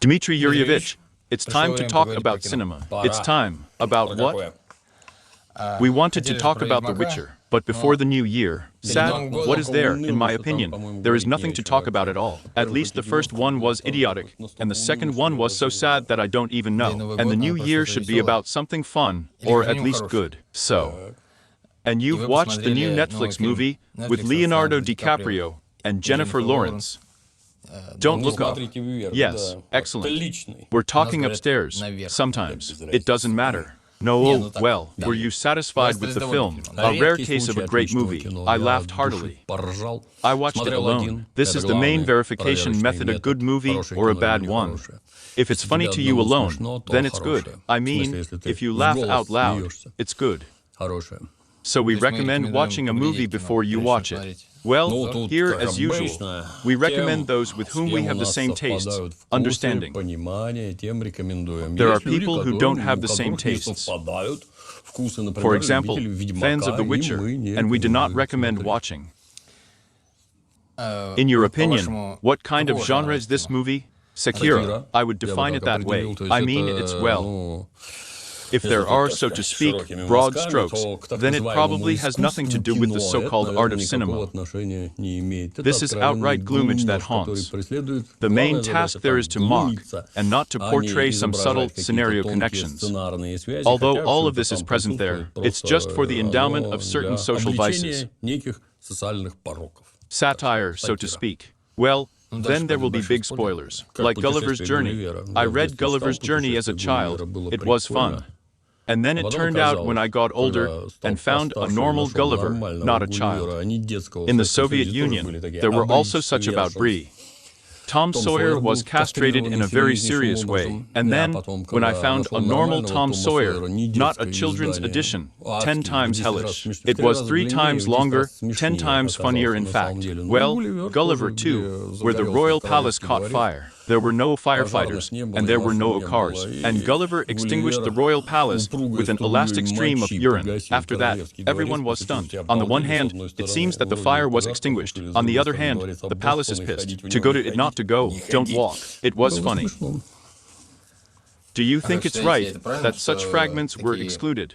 Dmitry Yuryevich, it's time to talk about cinema. It's time. About what? We wanted to talk about The Witcher, but before the new year, what is there, in my opinion? There is nothing to talk about at all. At least the first one was idiotic, and the second one was so sad that I don't even know. And the new year should be about something fun, or at least good. So. And you've watched the new Netflix movie with Leonardo DiCaprio and Jennifer Lawrence. Don't look up. Yes, excellent. We're talking upstairs. Sometimes. It doesn't matter. No, well, were you satisfied with the film? A rare case of a great movie. I laughed heartily. I watched it alone. This is the main verification method: a good movie or a bad one. If it's funny to you alone, then it's good. I mean, if you laugh out loud, it's good. So we recommend watching a movie before you watch it. Well, here, as usual, we recommend those with whom we have the same tastes, understanding. There are people who don't have the same tastes. For example, fans of The Witcher, and we do not recommend watching. In your opinion, what kind of genre is this movie? Sekiro. I would define it that way. I mean, it's well. If there are, so to speak, broad strokes, then it probably has nothing to do with the so-called art of cinema. This is outright gloomage that haunts. The main task there is to mock, and not to portray some subtle scenario connections. Although all of this is present there, it's just for the endowment of certain social vices. Satire, so to speak. Well, then there will be big spoilers. Like Gulliver's Journey. I read Gulliver's Journey as a child. It was fun. And then it turned out when I got older and found a normal Gulliver, not a child. In the Soviet Union, there were also such about Brie. Tom Sawyer was castrated in a very serious way, and then, when I found a normal Tom Sawyer, not a children's edition, 10 times hellish. It was 3 times longer, 10 times funnier in fact. Well, Gulliver too, where the royal palace caught fire. There were no firefighters, and there were no cars, and Gulliver extinguished the royal palace with an elastic stream of urine. After that, everyone was stunned. On the one hand, it seems that the fire was extinguished. On the other hand, the palace is pissed. To go to it, not to go. Don't walk. It was funny. Do you think it's right that such fragments were excluded?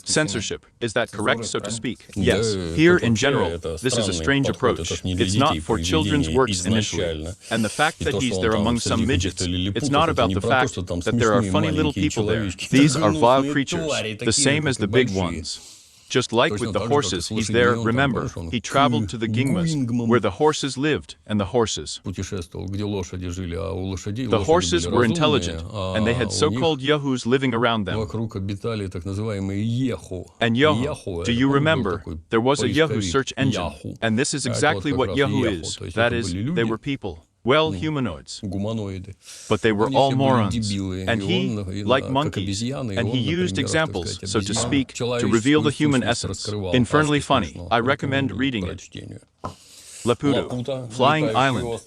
Censorship. Is that correct, so to speak? Yes. Here, in general, this is a strange approach. It's not for children's works initially. And the fact that he's there among some midgets, it's not about the fact that there are funny little people there. These are vile creatures, the same as the big ones. Just like with the horses, he's there, remember, he traveled to the Gingmas, where the horses lived, and the horses. The horses were intelligent, and they had so-called yahoos living around them. And Yahoo, do you remember, there was a Yahoo search engine, and this is exactly what Yahoo is, that is, they were people. Well, humanoids. But they were all morons. And he, like monkeys, and he used examples, so to speak, to reveal the human essence. Infernally funny. I recommend reading it. Laputa, Flying Island,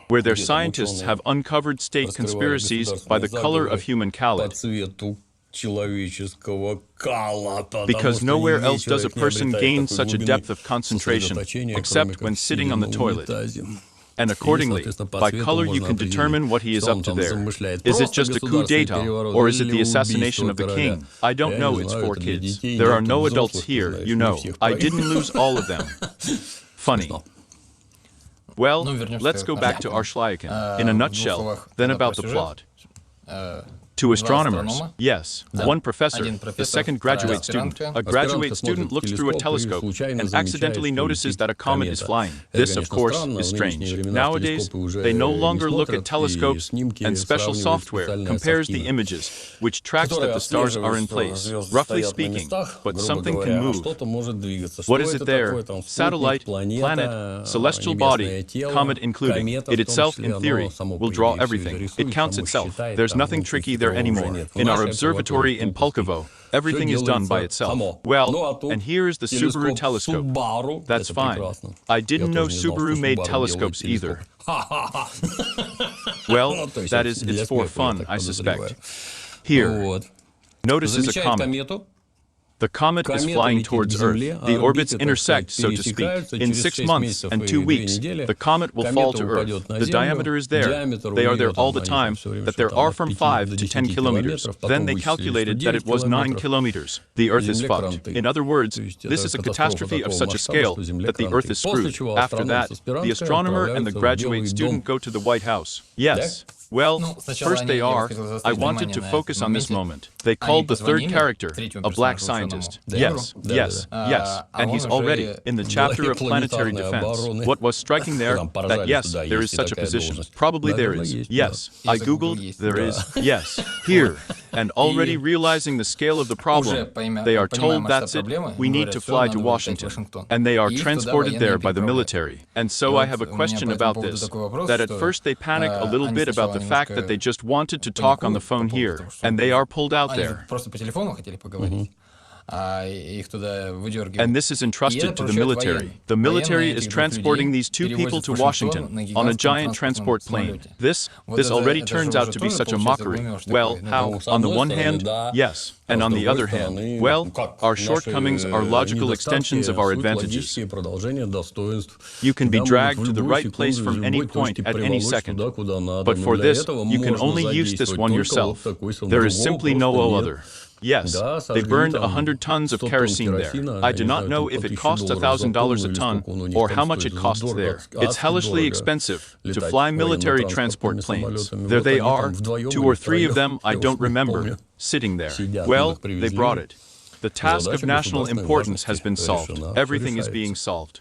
where their scientists have uncovered state conspiracies by the color of human khalid. Because nowhere else does a person gain such a depth of concentration, except when sitting on the toilet. And accordingly, by color you can determine what he is up to there. Is it just a coup d'etat, or is it the assassination of the king? I don't know, it's for kids. There are no adults here, you know. I didn't lose all of them. Funny. Well, let's go back to Arshliakin. In a nutshell, then about the plot. 2 astronomers. Yes. One professor, a second graduate student. A graduate student looks through a telescope and accidentally notices that a comet is flying. This, of course, is strange. Nowadays, they no longer look at telescopes, and special software compares the images, which tracks that the stars are in place, roughly speaking, but something can move. What is it there? Satellite, planet, celestial body, comet including. It itself, in theory, will draw everything. It counts itself. There's nothing tricky there anymore. In our observatory in Pulkovo, everything is done by itself. Well, and here is the Subaru telescope. That's fine. I didn't know Subaru made telescopes either. Well, that is, it's for fun, I suspect. Here, notice is a comet. The comet is flying towards Earth. The orbits intersect, so to speak. In 6 months and 2 weeks, the comet will fall to Earth. The diameter is there. They are there all the time, that there are from 5 to 10 kilometers. Then they calculated that it was 9 kilometers. The Earth is fucked. In other words, this is a catastrophe of such a scale that the Earth is screwed. After that, the astronomer and the graduate student go to the White House. Yes. Well, first they are. I wanted to focus on this moment. They called the third character a black scientist. Yes, yes, yes. And he's already in the chapter of planetary defense. What was striking there, that yes, there is such a position. Probably there is. Yes. I googled, there is. Yes. Here. And already realizing the scale of the problem, they are told that's it, we need to fly to Washington. And they are transported there by the military. And so I have a question about this, that at first they panic a little bit about the fact that they just wanted to talk on the phone here, and they are pulled out there. And this is entrusted to the military. The military is transporting these 2 people to Washington on a giant transport plane. This already turns out to be such a mockery. Well, how? On the one hand, yes. And on the other hand, well, our shortcomings are logical extensions of our advantages. You can be dragged to the right place from any point at any second. But for this, you can only use this one yourself. There is simply no other. Yes, they burned 100 tons of kerosene there. I do not know if it costs $1,000 a ton or how much it costs there. It's hellishly expensive to fly military transport planes. There they are, 2 or 3 of them, I don't remember, sitting there. Well, they brought it. The task of national importance has been solved. Everything is being solved.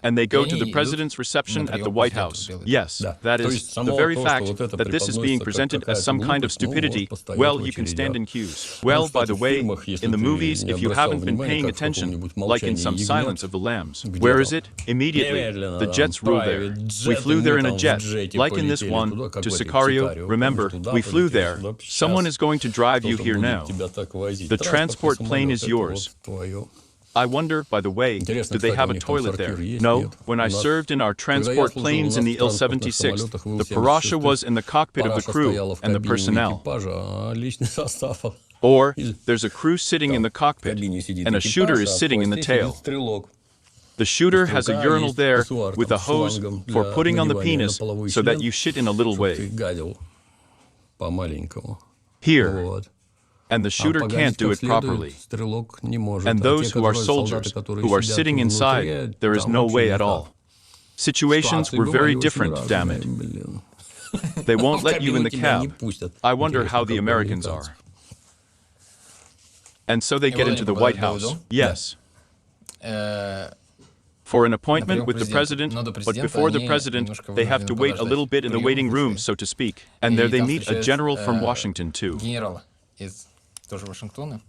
And they go to the president's reception at the White House. Yes, that is, the very fact that this is being presented as some kind of stupidity, well, you can stand in queues. Well, by the way, in the movies, if you haven't been paying attention, like in some Silence of the Lambs, where is it? Immediately, the jets rule there. We flew there in a jet, like in this one, to Sicario. Remember, we flew there. Someone is going to drive you here now. The transport plane is yours. I wonder, by the way, do they have a toilet there? No. When I served in our transport planes in the Il-76, the parasha was in the cockpit of the crew and the personnel. Or, there's a crew sitting in the cockpit, and a shooter is sitting in the tail. The shooter has a urinal there with a hose for putting on the penis so that you shit in a little way. Here. And the shooter can't do it properly. And those who are soldiers, who are sitting inside, there is no way at all. Situations were very different, damn it. They won't let you in the cab. I wonder how the Americans are. And so they get into the White House. Yes. For an appointment with the president, but before the president, they have to wait a little bit in the waiting room, so to speak. And there they meet a general from Washington, too.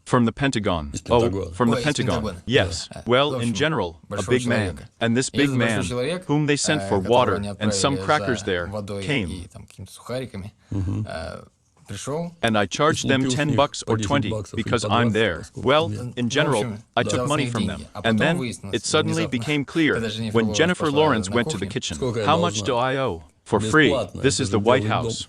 From the Pentagon. Oh, from the Pentagon. Yes. Well, in general, a big man. And this big man, whom they sent for water and some crackers there, came. And I charged them $10 or $20 because I'm there. Well, in general, I took money from them. And then it suddenly became clear when Jennifer Lawrence went to the kitchen. How much do I owe? For free. This is the White House.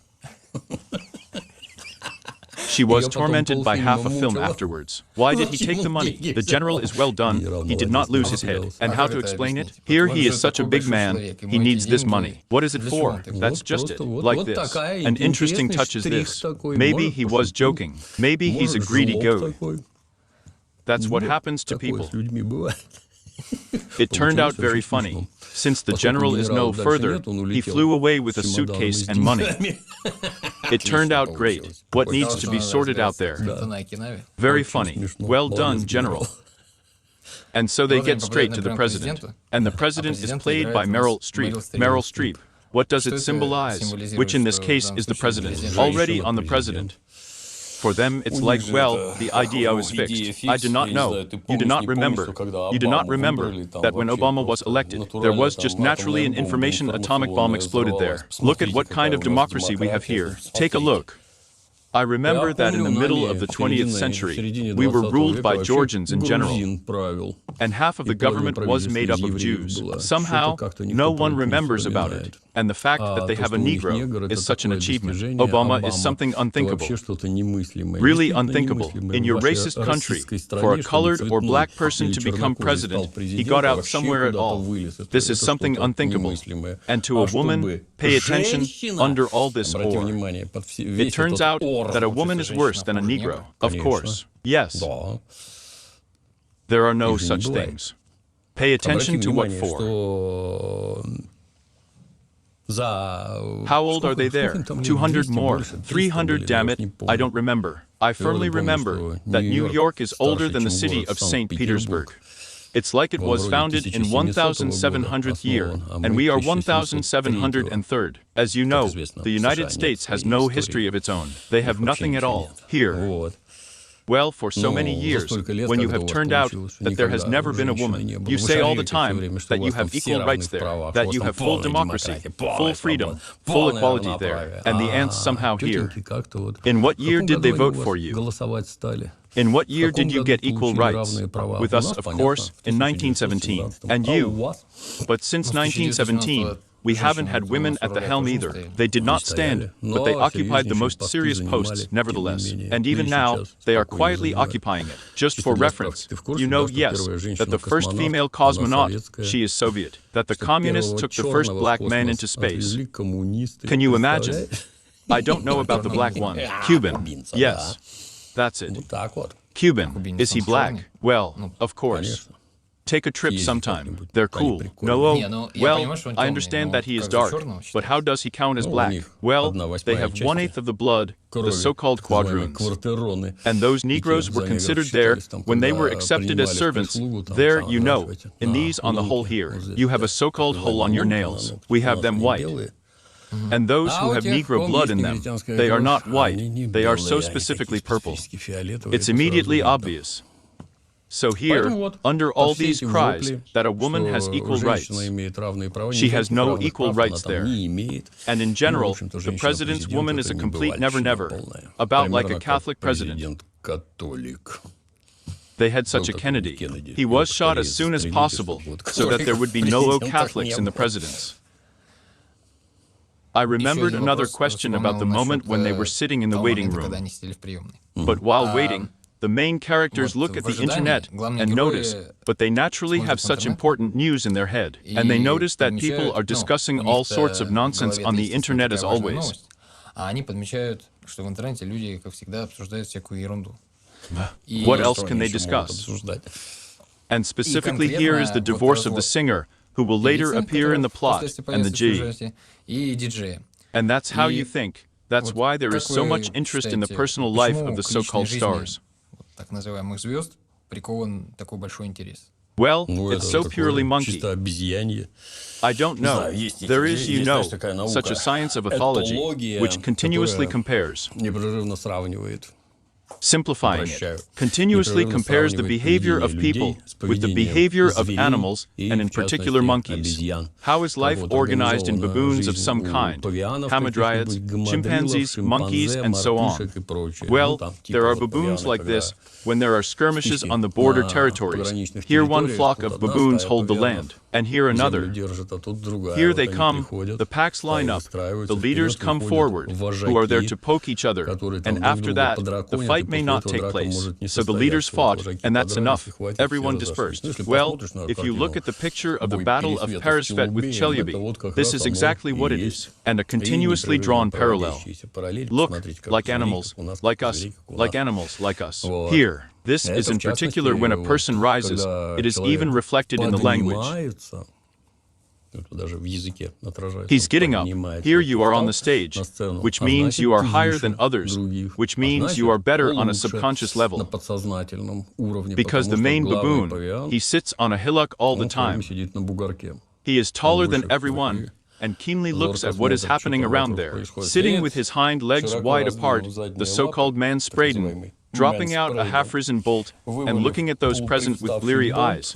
She was tormented by half a film afterwards. Why did he take the money? The general is well done. He did not lose his head. And how to explain it? Here he is such a big man. He needs this money. What is it for? That's just it. Like this. An interesting touch is this. Maybe he was joking. Maybe he's a greedy goat. That's what happens to people. It turned out very funny. Since the general is no further, he flew away with a suitcase and money. It turned out great. What needs to be sorted out there? Very funny. Well done, General. And so they get straight to the president. And the president is played by Meryl Streep. Meryl Streep. What does it symbolize? Which in this case is the president. Already on the president. For them, it's like, well, the idea was fixed. I do not know. You do not remember. You do not remember that when Obama was elected, there was just naturally an information atomic bomb exploded there. Look at what kind of democracy we have here. Take a look. I remember that in the middle of the 20th century, we were ruled by Georgians in general, and half of the government was made up of Jews. Somehow, no one remembers about it. And the fact that they то, have a что у них Negro негр, is это such an такое achievement. достижение. Obama is something Это unthinkable. вообще что-то немыслимое. Really Действительно unthinkable. немыслимое. In В your вашей racist country, российской for стране, a чтобы colored or цветной black person или to become чернокожий стал president, he президентом, got out вообще somewhere at куда-то all. вылез. This is Это something что-то unthinkable. немыслимое. And to a woman, чтобы pay attention женщина, under all this обрати ore. внимание, под It весь turns этот out ор. that a woman is worse than a Negro. Of Конечно. course. Yes. Да. There are no Их же не such бывает. things. Pay attention Обрати to what внимание, for. что How old are they there? 200 more, 300, damn it, I don't remember. I firmly remember that New York is older than the city of St. Petersburg. It's like it was founded in 1700th year, and we are 1703rd. As you know, the United States has no history of its own. They have nothing at all. Here. Well, for so many years, when you have turned out that there has never been a woman, you say all the time that you have equal rights there, that you have full democracy, full freedom, full equality there, and the ants somehow here. In what year did they vote for you? In what year did you get equal rights? With us, of course, in 1917. And you? But since 1917, we haven't had women at the helm either. They did not stand, but they occupied the most serious posts, nevertheless. And even now, they are quietly occupying it. Just for reference, you know, yes, that the first female cosmonaut, she is Soviet, that the communists took the first black man into space. Can you imagine? I don't know about the black one. Cuban. Yes, that's it. Cuban. Is he black? Well, of course. Take a trip sometime. They're cool. No, well, I understand that he is dark, but how does he count as black? Well, they have 1/8 of the blood, the so-called quadroons. And those Negroes were considered there when they were accepted as servants. There, you know, in these on the hole here, you have a so-called hole on your nails. We have them white. And those who have Negro blood in them, they are not white. They are so specifically purple. It's immediately obvious. So here, under all these cries that a woman has equal rights, she has no equal rights there. And in general, the president's woman is a complete never-never, about like a Catholic president. They had such a Kennedy. He was shot as soon as possible, so that there would be no Catholics in the presidents. I remembered another question about the moment when they were sitting in the waiting room. But while waiting, the main characters look at the internet and notice, but they naturally have such important news in their head, and they notice that people are discussing all sorts of nonsense on the internet as always. What else can they discuss? And specifically here is the divorce of the singer, who will later appear in the plot, and the G. And that's how you think. That's why there is so much interest in the personal life of the so-called stars. Well, it's so purely monkey. I don't know. There is, you know, such a science of ethology, which continuously compares. Simplifying it, continuously compares the behavior of people with the behavior of animals, and in particular monkeys. How is life organized in baboons of some kind, hamadryads, chimpanzees, monkeys, and so on? Well, there are baboons like this when there are skirmishes on the border territories. Here one flock of baboons hold the land, and here another. Here they come, the packs line up, the leaders come forward, who are there to poke each other, and after that, the fight may not take place. So the leaders fought, and that's enough. Everyone dispersed. Well, if you look at the picture of the Battle of Peresvet with Chelyabinsk, this is exactly what it is, and a continuously drawn parallel. Look, like animals, like us, like animals, like us. Here, this is in particular when a person rises, it is even reflected in the language. He's getting up. Here you are on the stage, which means you are higher than others, which means you are better on a subconscious level. Because the main baboon, he sits on a hillock all the time. He is taller than everyone and keenly looks at what is happening around there, sitting with his hind legs wide apart, the so-called manspreading, dropping out a half-risen bolt and looking at those present with bleary eyes.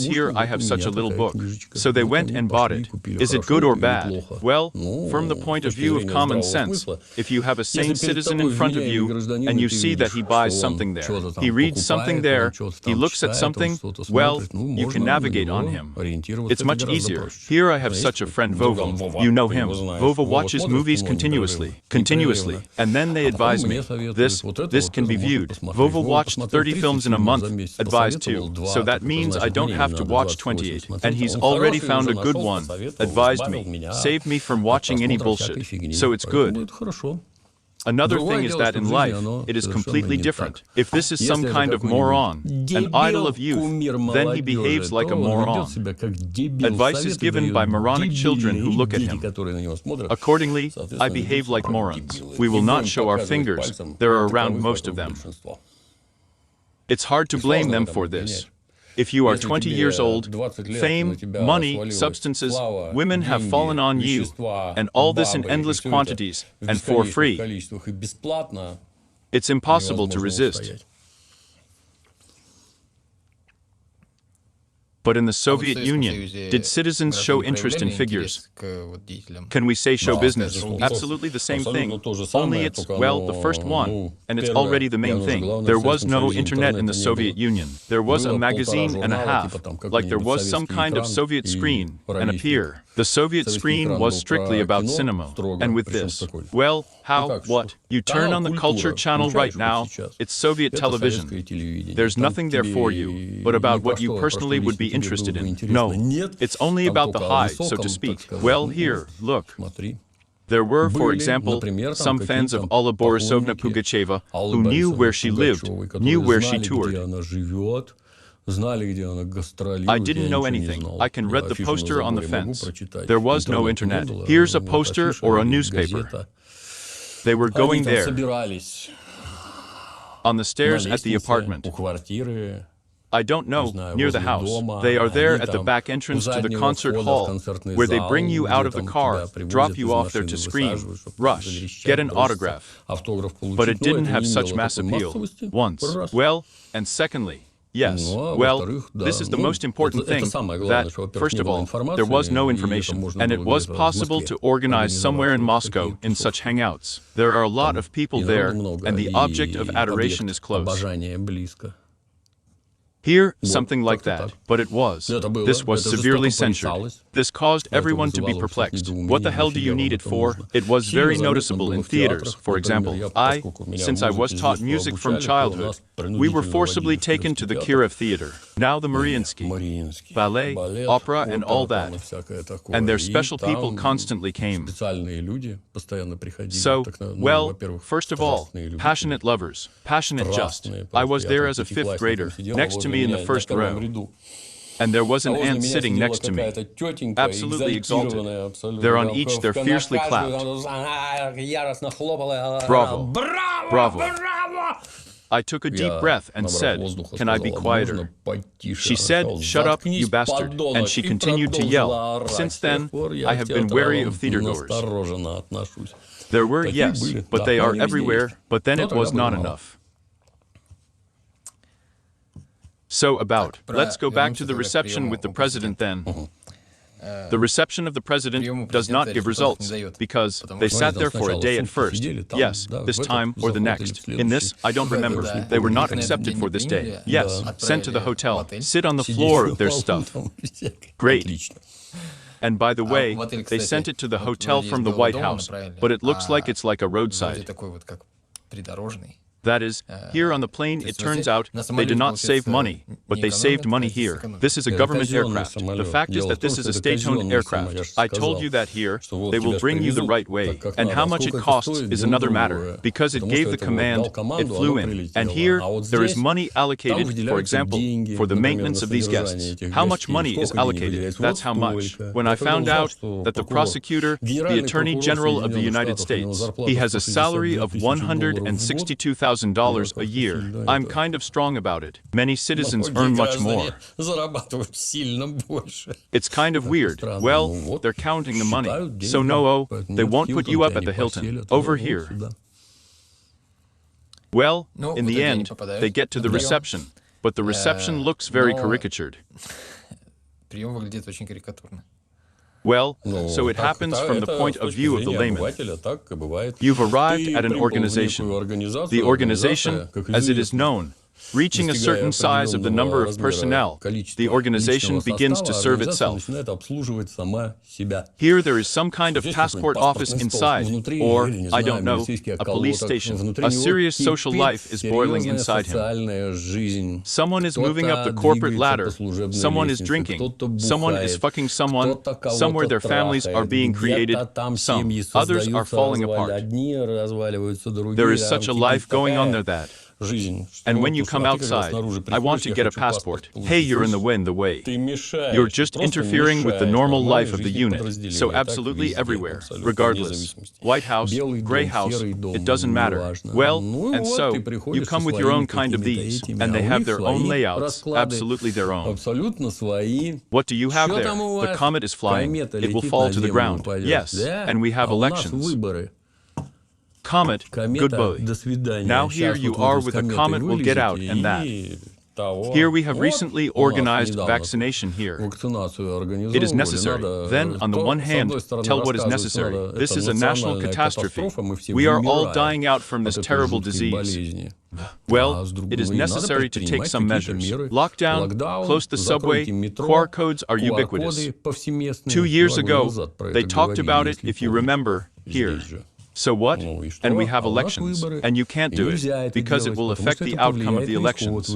because here I have such a little book. So they went and bought it. Is it good or bad? Well, from the point of view of common sense, if you have a sane citizen in front of you and you see that he buys something there, he reads something there, he looks at something, well, you can navigate on him. It's much easier. Here I have such a friend Vova. You know him. Vova watches movies continuously, and then they advise me, this can be viewed. Vova watched 30 films in a month, advised to, so that means I don't have to watch 28. And he's already found a good one, advised me, saved me from watching any bullshit. So it's good. Another Другое thing is дело, that что in в жизни life, оно it is совершенно completely не different. так. If this is some Если это kind of moron, какой-нибудь an idol of дебил, кумир youth, then he behaves молодежи, like то a он moron. ведет себя как дебил. Advice is Советы given дает by moronic children who дебильные, look и at дети, him. которые на него смотрят, Accordingly, I соответственно, ведут behave like себя как morons. дебилы. We will Не not будем show our показывать fingers. пальцем There are на around таковых most of вокруг them. большинства. It's hard to И blame сложно them в этом for обвинять. this. If you are Если 20 тебе years old, 20 лет, на fame, тебя money, свалилась substances, слава, women have деньги, fallen on you, вещества, and all this in бабы, и endless всё это quantities, в and for бесконечных free. количествах и бесплатно, It's impossible to невозможно resist. устоять. But in the А вот в Soviet Советском Union, Союзе did citizens show граждане interest in проявляли figures? интерес к вот деятелям? Can we say show Да, business? конечно, Absolutely the same абсолютно thing. то же Only самое, it's, только well, оно, the first one, ну, and it's первое, already the main главное же, thing. главное, There в was Советском no Союзе internet in the интернета не Soviet было. Union. There was a Было magazine полтора and a журнала, half, типа там like there was какой-нибудь some kind of советский Soviet экран screen и and a ровесник. pier. The Soviet Советский screen экран was был strictly про about кино cinema. строго, And with причем this, такой. well, Ну how, как, what? что? You turn Канал on the «Культура», culture channel right включаешь now, вот сейчас. it's Soviet Это советское television. телевидение. There's Там nothing there тебе for you, but ни about про what you что, про personally что would be лично тебе interested было бы in. интересно. No, Нет, it's only там about the только о high, so высоком, to так speak. сказать. Well, Ну, here, look. смотри. There were, for Были, example, например, там some fans of какие-то Alla Borisovna поклонники Pugacheva Аллы who knew Борисовны where she lived, Пугачевой, knew которые where she знали, toured. где она живет, знали, где она гастролирует. I Я didn't know ничего не anything. знал. I can Я read the афишу на poster on the заборе могу fence. прочитать. There was no Интернета не internet. было, Here's a вот poster афиша or a или newspaper. газета. They were going Они там there, собирались on the на stairs at the лестнице, apartment. у квартиры. I don't know, знаю, near the возле house. дома. They are there Они at the там back у entrance to the заднего concert входа в hall, концертный where they зал, bring you out где of the там car, тебя привозят drop из you off there машины, to scream, высаживают, чтобы rush, заверещать, get an броситься, autograph. автограф получить. But it Но didn't это have не such имело mass такой appeal. массовости. Once. Раз. Well, and secondly, yes, Ну, а well, во-вторых, да, this is the ну, most important это thing, самое главное, that, что, во-первых, first не of было all, информации, there was no и это information, можно and было it was где-то в possible Москве to organize somewhere in организовать Moscow такие in тусовки. such hangouts. There are a lot of people И there, народу много, and the и object of adoration объект is close. обожания близко. Here, Вот, something like как-то that, так. but it was. Это было, This was это severely жестоко censored. порицалось. This caused Это everyone to be вызывало perplexed. недоумение, What the hell do you нафига need вам it это for? нужно? It was Сильно very заметно noticeable было in в theaters, театрах. for Например, example. я, I, поскольку меня since I was музыке с taught детства music from обучали, то childhood, нас we were принудительно forcibly водили в taken to the Кировский Kirov Theater, now the Mariinsky, Мариинский, ballet, балет, opera, and all опера там that. и всякое такое. And their И special people там constantly came. специальные люди постоянно приходили. So, Так, ну, well, во-первых, first of all, страстные любители. passionate lovers, passionate just. Страстные I просто. was Я there там as a fifth пятиклассником grader, сидел, next to возле me in the меня first на первом row. ряду. And there was А an возле aunt меня sitting сидела next to me. какая-то тетенька, Absolutely exalted. экзальтированная абсолютно. There on Там each, в- they're на fiercely каждую clapped. она яростно хлопала. Bravo. Браво! Bravo. Браво! I took a deep Я, breath and набрав said, воздуха, "Can I be сказал, quieter?" «Можно потише?» She Она said, сказала, "Shut up, «Заткнись, you bastard," подонок!» and she и continued to продолжила yell. орать. Since С тех then, пор я I к have been wary of theatergoers. настороженно отношусь. There were, Такие yes, были, but да, they но are они везде everywhere, есть. but then Но it тогда was было not мало. enough. So about, Так, let's go back вернемся to the тогда к reception приему with the у president президента. then. The reception of the president Приему does not президента give результатов results не дает, because потому they что sat они there там for a сначала day at сутки first. сидели, там, Yes, да, this в этот time or the захват или next. в In this, I don't В этот, remember. да, They were not их на этот accepted день for не this day. приняли, Yes, да, sent to the отправили в hotel. отель. Sit on the Сидели floor на of their полу, stuff. там, всякое. Great. Отлично. And by the way, в отель, they кстати, sent it to the вот hotel вроде from из the Белого White дома House, направили, but it looks like а it's like a вроде roadside. такой вот как придорожный. That is, here on the plane, То it есть turns на out they did самолете, not save получается, money, but не they saved экономят, money а here. сэкономят. This is a Это government казенный aircraft. The самолет. fact is Дело that в том, this что is a это state-owned казенный aircraft. самолет, я же I told сказал, you that here, что вот they will тебя ж bring you the привезут right way. так, как And надо. how А much it сколько это costs стоит, is дело another matter, другое. because it Потому gave что the это вот command, дал команду, it оно flew in. прилетело. And here, А вот there is здесь money там allocated, for выделяются example, деньги, for the например, maintenance на of these содержание guests. этих How much гостей. money is Сколько allocated? выделяется? That's Вот how much. столько. When I Я тогда found узнал, out что that the прокурор, prosecutor, the генеральный Attorney прокурор General of the Соединенных United Штатов, у него States, зарплата he has a 162 salary of тысячи долларов в год. $162,000 a year. I'm kind of strong about it. Many citizens Многие earn much граждане more. зарабатывают сильно больше. It's kind of weird. Странно, Well, ну вот, they're counting the money. считают деньги, So no, поэтому they нет, won't put you Хилтон up тебя at the не Hilton. поселят, Over вот here. сюда. Well, Ну, in в the итоге они end, попадают they get to на the прием. reception. But the reception looks very но- caricatured. Прием выглядит очень карикатурно. Well, Ну, so it так, happens так, from the это point с of точки view of the зрения layman. обывателя так и бывает. You've arrived Ты at an прибыл в organization. некую организацию, The organization, организация, как as it is известно, known, Reaching a certain size of the number of personnel, the organization begins to serve itself. Here there is some kind of passport office inside, or, I don't know, a police station. A serious social life is boiling inside him. Someone is moving up the corporate ladder, someone is drinking, someone is fucking someone, somewhere their families are being created, some, others are falling apart. There is such a life going on there that. And when you come outside, I want to get a passport. Hey, you're in the way. You're just interfering with the normal life of the unit. So absolutely everywhere, regardless. White House, Gray House, it doesn't matter. Well, and so, you come with your own kind of these, and they have their own layouts, absolutely their own. What do you have there? The comet is flying. It will fall to the ground. Yes, and we have elections. Comet, goodbye. Now here you are with a comet will get out and that. Here we have recently organized vaccination here. It is necessary. Then, on the one hand, tell what is necessary. This is a national catastrophe. We are all dying out from this terrible disease. Well, it is necessary to take some measures. Lockdown, close the subway, QR codes are ubiquitous. 2 years ago, they talked about it, if you remember, here. So what? And we have elections, and you can't do it, because it will affect the outcome of the elections.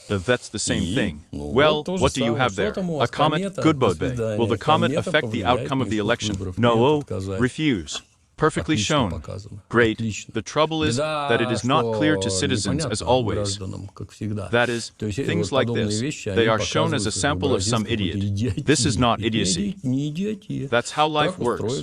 That's the same thing. Well, what do you have there? A comet? Goodbye. Will the comet affect the outcome of the election? No, refuse. Perfectly shown. Great. The trouble is that it is not clear to citizens as always. That is, things like this. They are shown as a sample of some idiot. This is not idiocy. That's how life works.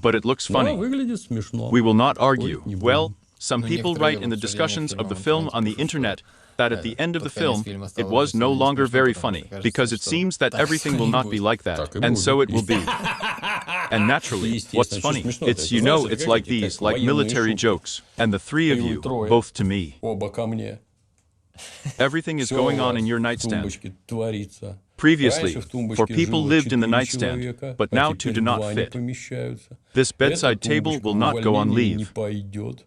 But it looks funny. We will not argue. Well, some people write in the discussions of the film on the internet that at the end of the film, it was no longer very funny, because it seems that everything will not be like that, and so it will be. And naturally, what's funny? It's, you know, it's like these, like military jokes, and the three of you, both to me. Everything is going on in your nightstand. Previously, for people lived in the nightstand, but now two do not fit. This bedside table will not go on leave.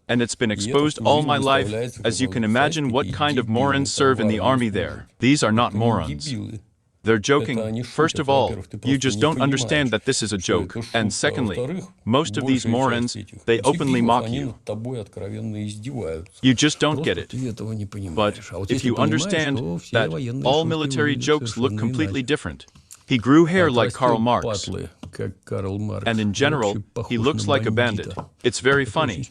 And it's been exposed all my life, as you can imagine what kind of morons serve in the army there. These are not morons. They're joking. First of all, you just don't understand that this is a joke. And secondly, most of these morons, they openly mock you. You just don't get it. But if you understand that all military jokes look completely different. He grew hair like Karl Marx. And in general, he looks like a bandit. It's very funny.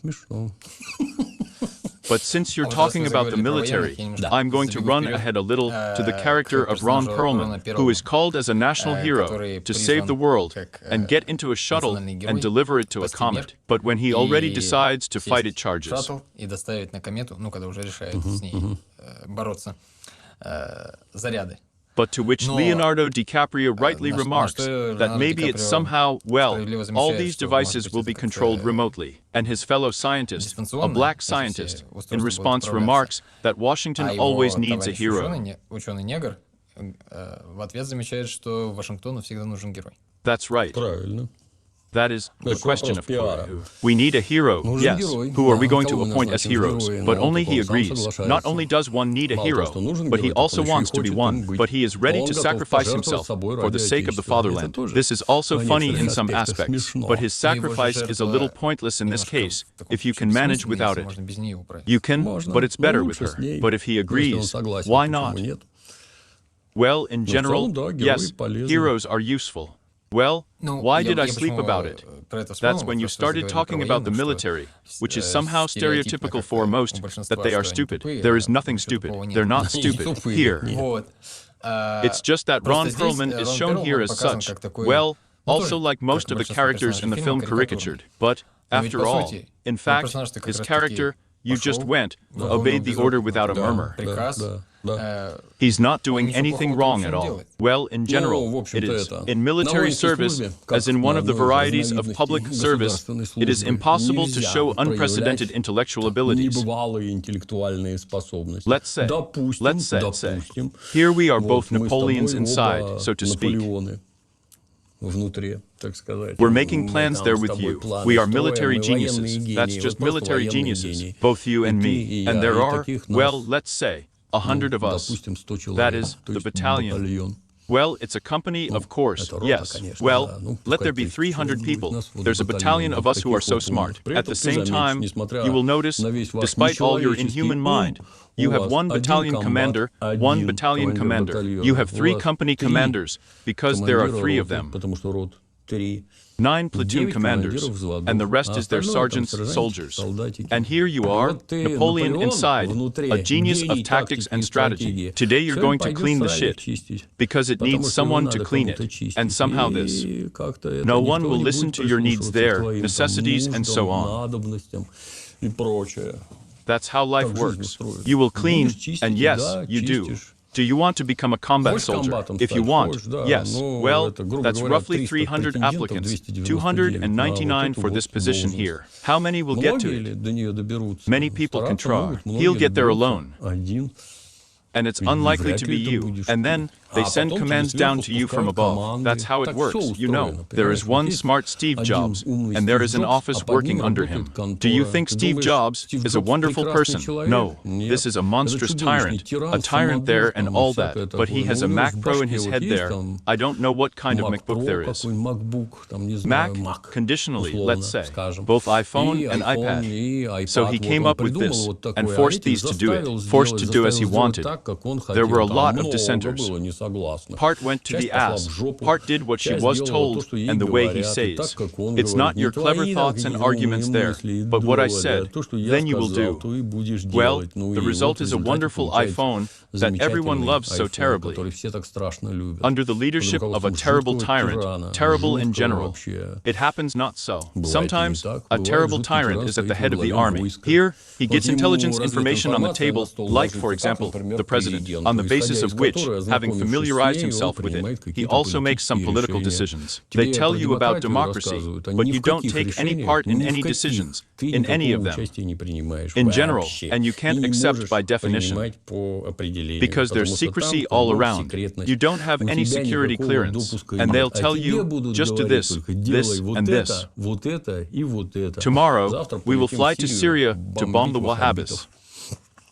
But since you're talking about the military, I'm going to run ahead a little to the character of Ron Perlman, who is called as a national hero to save the world and get into a shuttle and deliver it to a comet. But when he already decides to fight it charges. But to which Leonardo DiCaprio rightly remarks that maybe it's somehow, well, all these devices will be controlled remotely. And his fellow scientist, a black scientist, in response remarks that Washington always needs a hero. That's right. That is the question of we need a hero, yes. Who are we going to appoint as heroes? But only he agrees. Not only does one need a hero, but he also wants to be one. But he is ready to sacrifice himself for the sake of the fatherland. This is also funny in some aspects, but his sacrifice is a little pointless in this case, if you can manage without it. You can, but it's better with her. But if he agrees, why not? Well, in general, yes, heroes are useful. Well, why did I sleep about it? That's when you started talking about the military, which is somehow stereotypical for most, that they are stupid. There is nothing stupid. They're not stupid. Here. It's just that Ron Perlman is shown here as such. Well, also like most of the characters in the film caricatured. But, after all, in fact, his character, you just went, obeyed the order without a murmur. He's not doing anything wrong at all. Well, in general, it is. In military service, as in one of the varieties of public service, it is impossible to show unprecedented intellectual abilities. Let's say, here we are both Napoleons inside, so to speak. We're making plans there with you. We are military geniuses. That's just military geniuses, both you and me. And there are, well, let's say, 100 of us. допустим, 100 человек. That is, То the есть battalion. батальон. Well, it's a company, of course, это рота, yes. конечно, Well, да. Ну, let there пускай be 300 будет people. нас вот There's a battalion батальон of us who are so таких вот smart. При At этом the ты same заметишь, time, несмотря you will notice, на весь ваш despite all your нечеловеческий inhuman ум, mind, you у have вас one один battalion комбат, commander, one один battalion командир commander. батальона. You have У 3 вас company 3 commanders, because there are командира 3 of роты, them. потому что рот 3. 9 platoon 9 commanders, командиров взводов, and the rest а is their остальное там sergeants, сержантики, soldiers. солдатики. And here you И are, вот ты, Napoleon Наполеон, inside, внутри a genius гений of tactics тактики and и strategy. стратегии. Today you're Всё, going to пойдёшь clean the сарай shit, чистить, because it потому needs что его someone надо to clean кому-то it, чистить. and somehow this. И как-то это No никто one will не listen будет to your needs прислушиваться there, к твоим там necessities and so нуждам, on. надобностям и прочее. That's how life Так жизнь works. устроена. You will clean, Будешь чистить, and yes, да, you do. чистишь. Do you want to become a combat Хочешь soldier? комбатом If you стать? want, Хочешь, да. yes. Ну, Well, это, грубо that's говоря, roughly 300 applicants, 299 for this position here. How many will get to Многие ли it? до нее доберутся? Many people can Стараться try. могут, He'll многие get there доберутся. alone. Один. And it's Ведь unlikely вряд to ли be ты you. будешь And then they А send потом тебе commands сверху down to you from спускают above. команды. That's how it Так всё works, you know. устроено, There is понимаешь? one Вот есть smart Steve один Jobs, умный and there Стив is an Джобс, office а под working ним under работает him. Do you контора. think Ты Steve думаешь, Jobs Стив is a Джобс wonderful прекрасный person? человек? No, Нет. this is a Это monstrous чудовищный tyrant. тиран, A tyrant there самодур and там и all всякое that, but he такое. has Но a у него Mac в Pro in башке his вот head есть there. там I don't know what kind of Mac MacBook Pro, there is. какой-нибудь MacBook, там, не Mac, знаю, Mac, conditionally, условно, let's say, скажем. both iPhone И and iPhone, iPad. и iPad. So he Вот came он up with придумал this вот такое, and а forced этих these to do it, заставил forced to сделать- do as he заставил wanted. сделать так, как он There were a хотел. lot Там of много dissenters. было несогласных. Part went to Часть the пошла в ass, жопу, part did what she часть was делала то, told, что ей and the way he говорят, и так, says. как он It's говорит. not Не your clever твои thoughts and такие arguments умные there, мысли и but what I доводы, а said. то, что я Then you will сказал, do. то и будешь Well, делать. Ну the и result вот в is a результате wonderful получается iPhone that everyone замечательный loves so iPhone, terribly. который все так страшно любят. Under the leadership Под of a руководством terrible жуткого tyrant, тирана, terrible in жуткого general. вообще. It happens not so. Бывает и не Sometimes так. a Бывает, terrible жуткий tyrant тиран is at the стоит head во of the главе army. войска. Here, he Вот gets ему intelligence развединформация information on the на table, стол like, ложится, for как, example, например, the president, президент, on the исходя basis из of which, которой, having ознакомившись familiarized с ней, himself он with принимает it, he какие-то also makes some политические political решения. decisions. Тебе They tell про you about демократию democracy, рассказывают, а but ни you в don't каких take any решениях, part in ни в any каких decisions, ты in any никакого of them. участия не принимаешь In general, вообще. and you И can't не accept можешь by definition. принимать по определению, Because there's потому что secrecy там all кругом around. секретность. You don't have У any тебя security никакого clearance, допуска and нет. they'll А tell тебе you будут just do говорить this, только this, делай вот and это, this. вот это и вот это. Tomorrow, Завтра we will полетим fly в to Сирию Syria to bomb the бомбить Wahhabis. ваххабитов.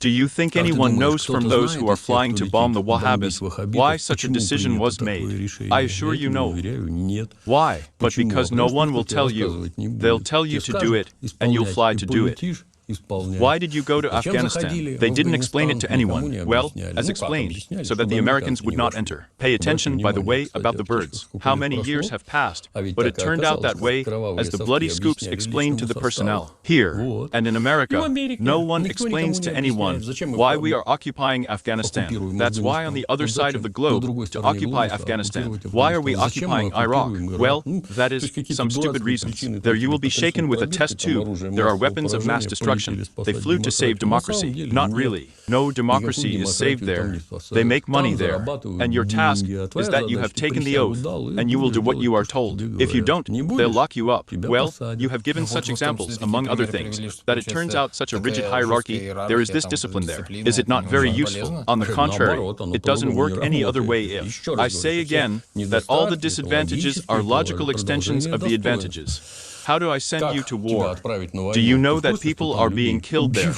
Do you think Как ты anyone думаешь, knows from кто-то those знает who are из тех, flying кто to bomb the летит бомбить Wahhabis ваххабитов, why such a почему decision принято was такое made? решение? I assure Я you тебе know. уверяю, нет. Why? But Почему? because Потому no что one никто will тебе tell you. рассказывать не They'll будет. tell you Тебе to do скажут, it, and you'll fly исполняй, to и do it. полетишь, исполняй. Why did you go to Зачем Afghanistan? заходили They в didn't explain it to Афганистан? Никому anyone. не Well, объясняли. as Ну, как explained, объясняли, so that чтобы the Americans американцы would не not вошли. enter. Pay attention, by the внимание, way, кстати, about the о том, birds. сколько How лет many years прошло. have passed, А ведь but it так и turned out оказалось, that way, что кровавые as the совки bloody scoops объясняли explained to the личному personnel. составу. Here, Вот. and in И в America, Америке no one никто explains никому to не anyone объясняет, зачем мы why we are occupying Afghanistan. оккупируем That's why on the other side of the globe, to occupy Afghanistan. Why are we occupying Iraq? Well, that is some stupid reasons. There you will be shaken with a test tube. There are weapons of mass destruction. They flew to save democracy. Not really. No democracy is saved there. They make money there. And your task is that you have taken the oath, and you will do what you are told. If you don't, they'll lock you up. Well, you have given such examples, among other things, that it turns out such a rigid hierarchy, there is this discipline there. Is it not very useful? On the contrary, it doesn't work any other way if. I say again that all the disadvantages are logical extensions of the advantages. How do I send you to war? Do you know that people are being killed there?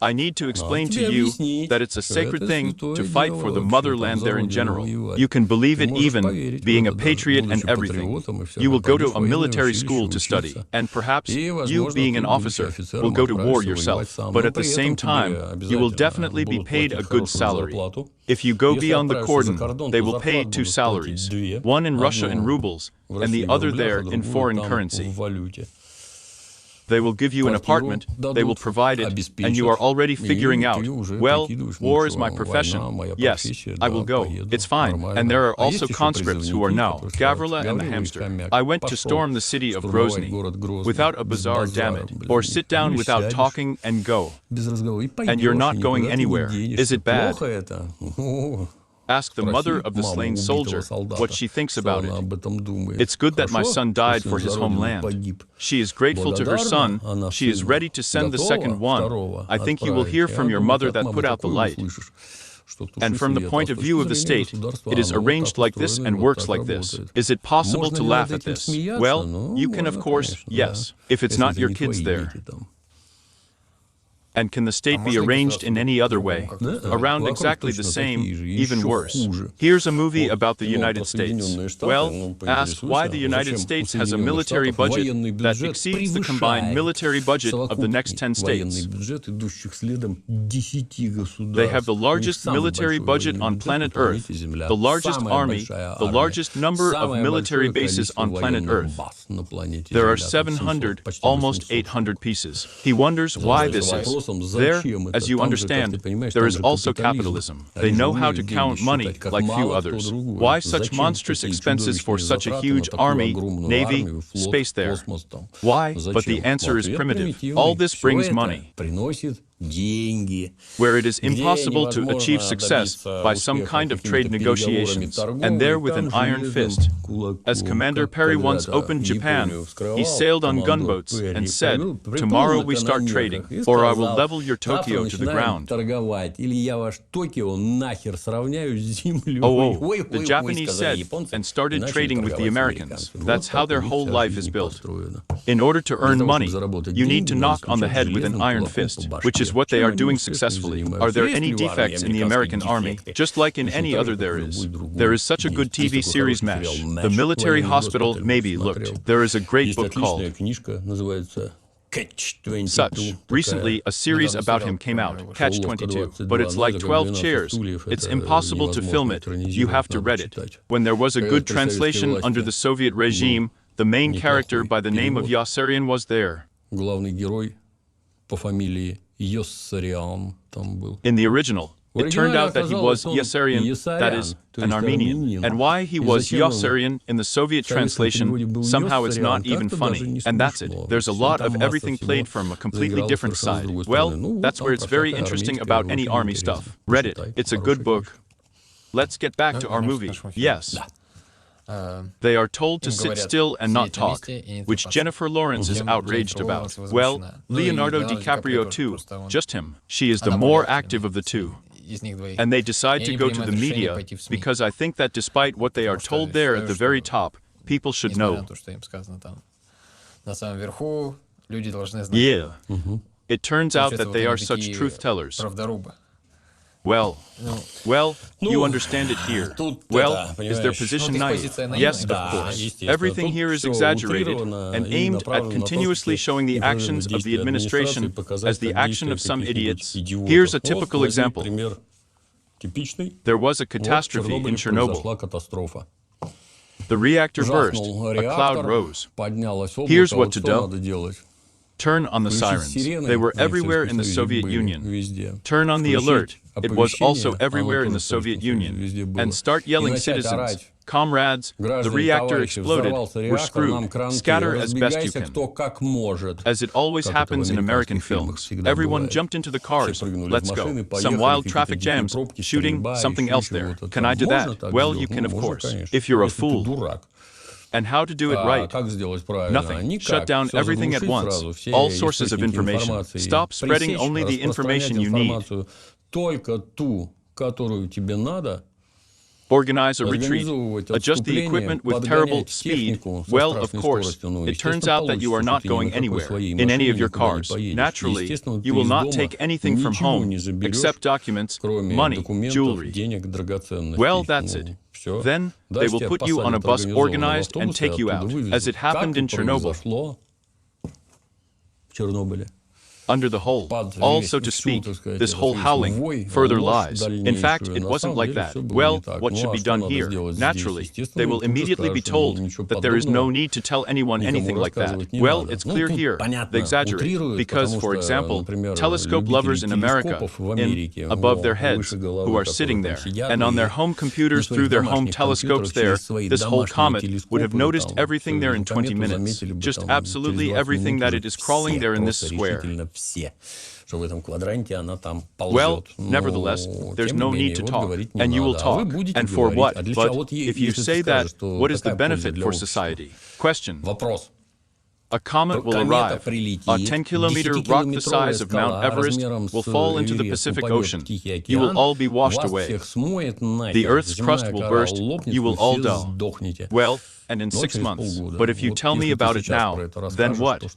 I need to explain to you that it's a sacred thing to fight for the motherland there in general. You can believe it even, being a patriot and everything. You will go to a military school to study, and perhaps you, being an officer, will go to war yourself. But at the same time, you will definitely be paid a good salary. If you go beyond the cordon, they will pay 2 salaries, one in Russia in rubles, and the other there in foreign currency. They will give you an apartment, they will provide it, and you are already figuring out, well, war is my profession. Yes, I will go. It's fine. And there are also conscripts who are now, Gavrila and the hamster. I went to storm the city of Grozny without a bazaar, damn it, or sit down without talking and go. And you're not going anywhere. Is it bad? Ask the mother of the slain soldier what she thinks about it. It's good that my son died for his homeland. She is grateful to her son. She is ready to send the second one. I think you will hear from your mother that put out the light. And from the point of view of the state, it is arranged like this and works like this. Is it possible to laugh at this? Well, you can, of course, yes, if it's not your kids there. And can the state be arranged in any other way? Around exactly the same, even worse. Here's a movie about the United States. Well, ask why the United States has a military budget that exceeds the combined military budget of the next 10 states. They have the largest military budget on planet Earth, the largest army, the largest number of military bases on planet Earth. There are 700, almost 800 pieces. He wonders why this is. There, as you understand, there is also capitalism. They know how to count money like few others. Why such monstrous expenses for such a huge army, navy, space there? Why? But the answer is primitive. All this brings money. Where it is impossible to achieve success by some kind of trade negotiations, and there with an iron fist. As Commander Perry once opened Japan, he sailed on gunboats and said, "Tomorrow we start trading, or I will level your Tokyo to the ground." The Japanese said, and started trading with the Americans. That's how their whole life is built. In order to earn money, you need to knock on the head with an iron fist, which is what they are doing successfully. Are there any defects in the American army? Just like in any other there is. There is such a good TV series MASH. The military hospital maybe looked. There is a great book called Such. Recently, a series about him came out, Catch 22. But it's like 12 chairs. It's impossible to film it. You have to read it. When there was a good translation under the Soviet regime, the main character by the name of Yossarian was there. In the original, it turned out that he was Yossarian, that is, an Armenian. And why he was Yossarian in the Soviet translation, somehow it's not even funny. And that's it. There's a lot of everything played from a completely different side. Well, that's where it's very interesting about any army stuff. Read it. It's a good book. Let's get back to our movie. Yes. They are told to sit still and not talk, which Jennifer Lawrence is outraged about. Well, Leonardo DiCaprio too, just him. She is the more active of the two. And they decide to go to the media because I think that despite what they are told there at the very top, people should know. Yeah. It turns out that they are such truth tellers. Well, you understand it here. Well, is their position nice? Yes, of course. Everything here is exaggerated and aimed at continuously showing the actions of the administration as the action of some idiots. Here's a typical example. There was a catastrophe in Chernobyl. The reactor burst, a cloud rose. Here's what to do. Turn on the sirens. They were everywhere in the Soviet Union. Turn on the alert. It was also everywhere in the Soviet Union. And start yelling, citizens, comrades, the reactor exploded, we're screwed, scatter as best you can. As it always happens in American films, everyone jumped into the cars, let's go. Some wild traffic jams, shooting, something else there. Can I do that? Well, you can of course, if you're a fool. And how to do it right? Nothing. Shut down everything at once. All sources of information. Stop spreading only the information you need. Organize a retreat. Adjust the equipment with terrible speed. Well, of course, it turns out that you are not going anywhere in any of your cars. Naturally, you will not take anything from home except documents, money, jewelry. Well, that's it. Then they will put you on a bus organized and take you out, as it happened in Chernobyl. Under the hull, all so to speak, this whole howling, further lies. In fact, it wasn't like that. Well, what should be done here? Naturally, they will immediately be told that there is no need to tell anyone anything like that. Well, it's clear here, they exaggerate, because, for example, telescope lovers in America, above their heads, who are sitting there, and on their home computers through their home telescopes there, this whole comet would have noticed everything there in 20 minutes. Just absolutely everything that it is crawling there in this square. Well, nevertheless, there's no need to talk, and you will talk. And for what? But if you say that, what is the benefit for society? Question. A comet will arrive. A 10-kilometer rock the size of Mount Everest will fall into the Pacific Ocean. You will all be washed away. The Earth's crust will burst. You will all die. Well, and in 6 months. But if you tell me about it now, then what?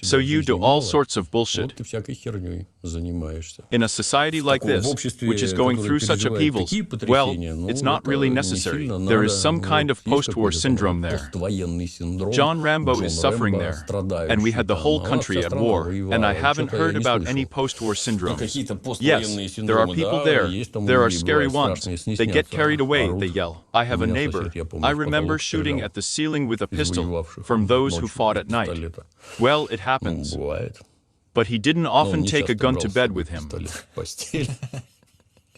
тебя So в you жизни do all мало, sorts of bullshit. вот ты всякой херней занимаешься. In a society like В this, обществе, which is going которое through such переживает upheavals, такие well, потрясения, ну, it's not это really не necessary. сильно There надо. is some kind of Есть post-war какой-то syndrome там there. поствоенный синдром. John Rambo Джон is suffering Рэмбо there, страдающий and we had the там, whole а у нас country вся at страна war, воевала. and I Вот haven't что-то я heard не about слышал. any post-war syndromes. Какие-то Yes, поствоенные there are синдромы, people да, there. есть там There are люди, scary бывают ones. страшные, сны They get снятся, carried away, орут. they yell. I have У a меня neighbor. сосед, я помню, I в remember потолок shooting стрелял at the ceiling with a из pistol воевавших from those who ночью fought из at night. пистолета. Well, it Ну, happens. бывает. But he didn't Но он often не take a часто gun брал to с bed собой with him. пистолет в постель.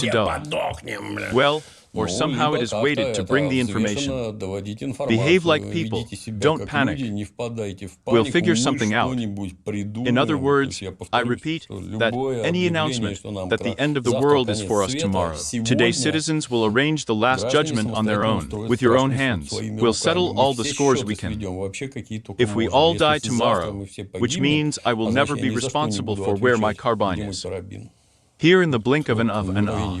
to die. Well, or somehow it is weighted to bring the information. Behave like people. Don't panic. We'll figure something out. In other words, I repeat that any announcement that the end of the world is for us tomorrow. Today citizens will arrange the last judgment on their own, with your own hands. We'll settle all the scores we can. If we all die tomorrow, which means I will never be responsible for where my carbine is. Here in the blink of an eye.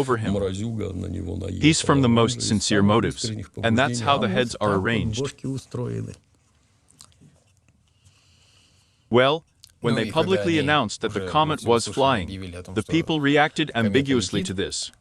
over him. Мразюга на него наехала. He's from the most Из sincere самых motives, искренних and that's побуждений. how the А heads вот are так вот arranged. бошки устроены. Well, when Ну they и когда publicly они announced that the уже во comet was всеуслышание flying, объявили о том, the что people reacted комета ambiguously летит, to this.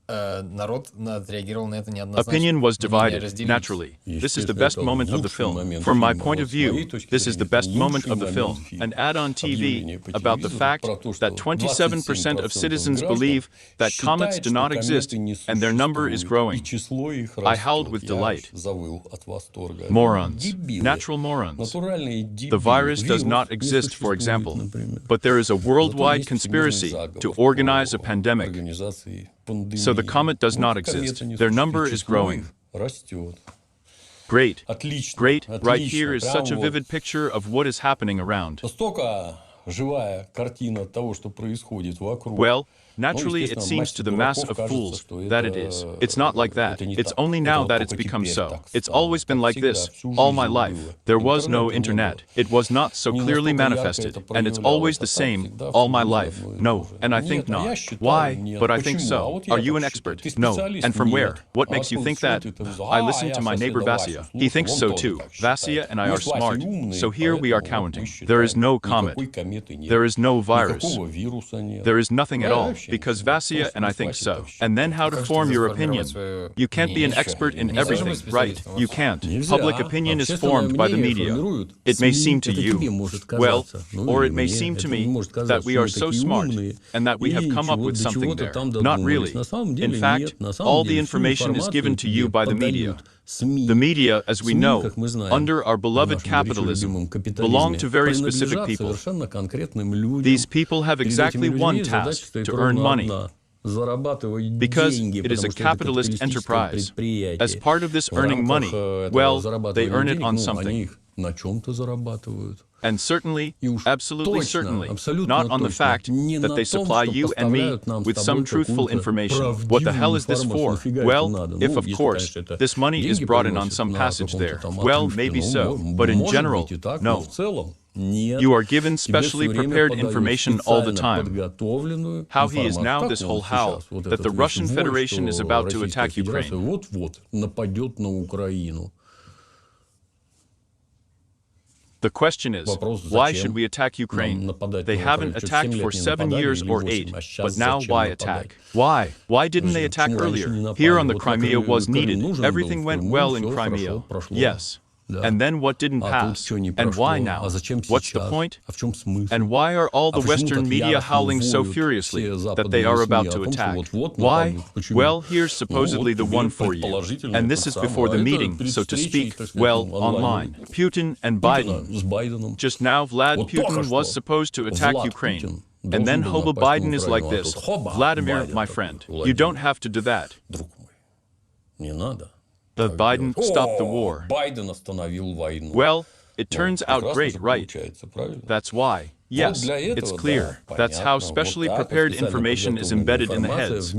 народ отреагировал на это неоднозначно. Opinion was Мнения divided, разделились. naturally. This is the Естественно, best это moment of the лучший film. момент From my фильма. point of Вот с моей view, точки this is the зрения, best это moment лучший of the film. момент фильма. An ad on Объявление TV по about the телевизору fact про то, что that 27% of citizens believe that comets do not exist and their number is growing. I howled with delight. Morons. Natural morons. The virus does not exist, for example, but there is a worldwide conspiracy to organize a pandemic. So the comet does not exist. Their number is growing. Great. Great. Right here is such a vivid picture of what is happening around. Well, naturally, it seems to the mass of fools that it is. It's not like that. It's only now that it's become so. It's always been like this, all my life. There was no internet. It was not so clearly manifested, and it's always the same, all my life. No, and I think not. Why? But I think so. Are you an expert? No. And from where? What makes you think that? I listened to my neighbor Vasya. He thinks so too. Vasya and I are smart. So here we are counting. There is no comet. There is no virus. There is nothing at all, because Vasya and I think so. And then how to form your opinion. You can't be an expert in everything, right? You can't. Public opinion is formed by the media. It may seem to you, well, or it may seem to me that we are so smart and that we have come up with something there. Not really. In fact, all the information is given to you by the media. The media, as we know, under our beloved capitalism, belong to very specific people. These people have exactly one task: to earn money. Because it is a capitalist enterprise. As part of this earning money, well, they earn it on something. And certainly, absolutely certainly, not on the fact that they supply you and me with some truthful information. What the hell is this for? Well, if of course, this money is brought in on some passage there, well, maybe so. But in general, no. You are given specially prepared information all the time. How he is now this whole howl that the Russian Federation is about to attack Ukraine. The question is, why should we attack Ukraine? They haven't attacked for 7 years or 8, but now why attack? Why? Why didn't they attack earlier? Here on the Crimea was needed. Everything went well in Crimea. Yes. And then what didn't pass? And why now? What's the point? And why are all the Western media howling so furiously that they are about to attack? Why? Well, here's supposedly the one for you. And this is before the meeting, so to speak, well, online. Putin and Biden. Just now, Vlad Putin was supposed to attack Ukraine. And then Hobo Biden is like this. Vladimir, my friend, you don't have to do that. The Biden stopped the war. Well, it turns out great, right? That's why. Yes, it's clear. That's how specially prepared information is embedded in the heads.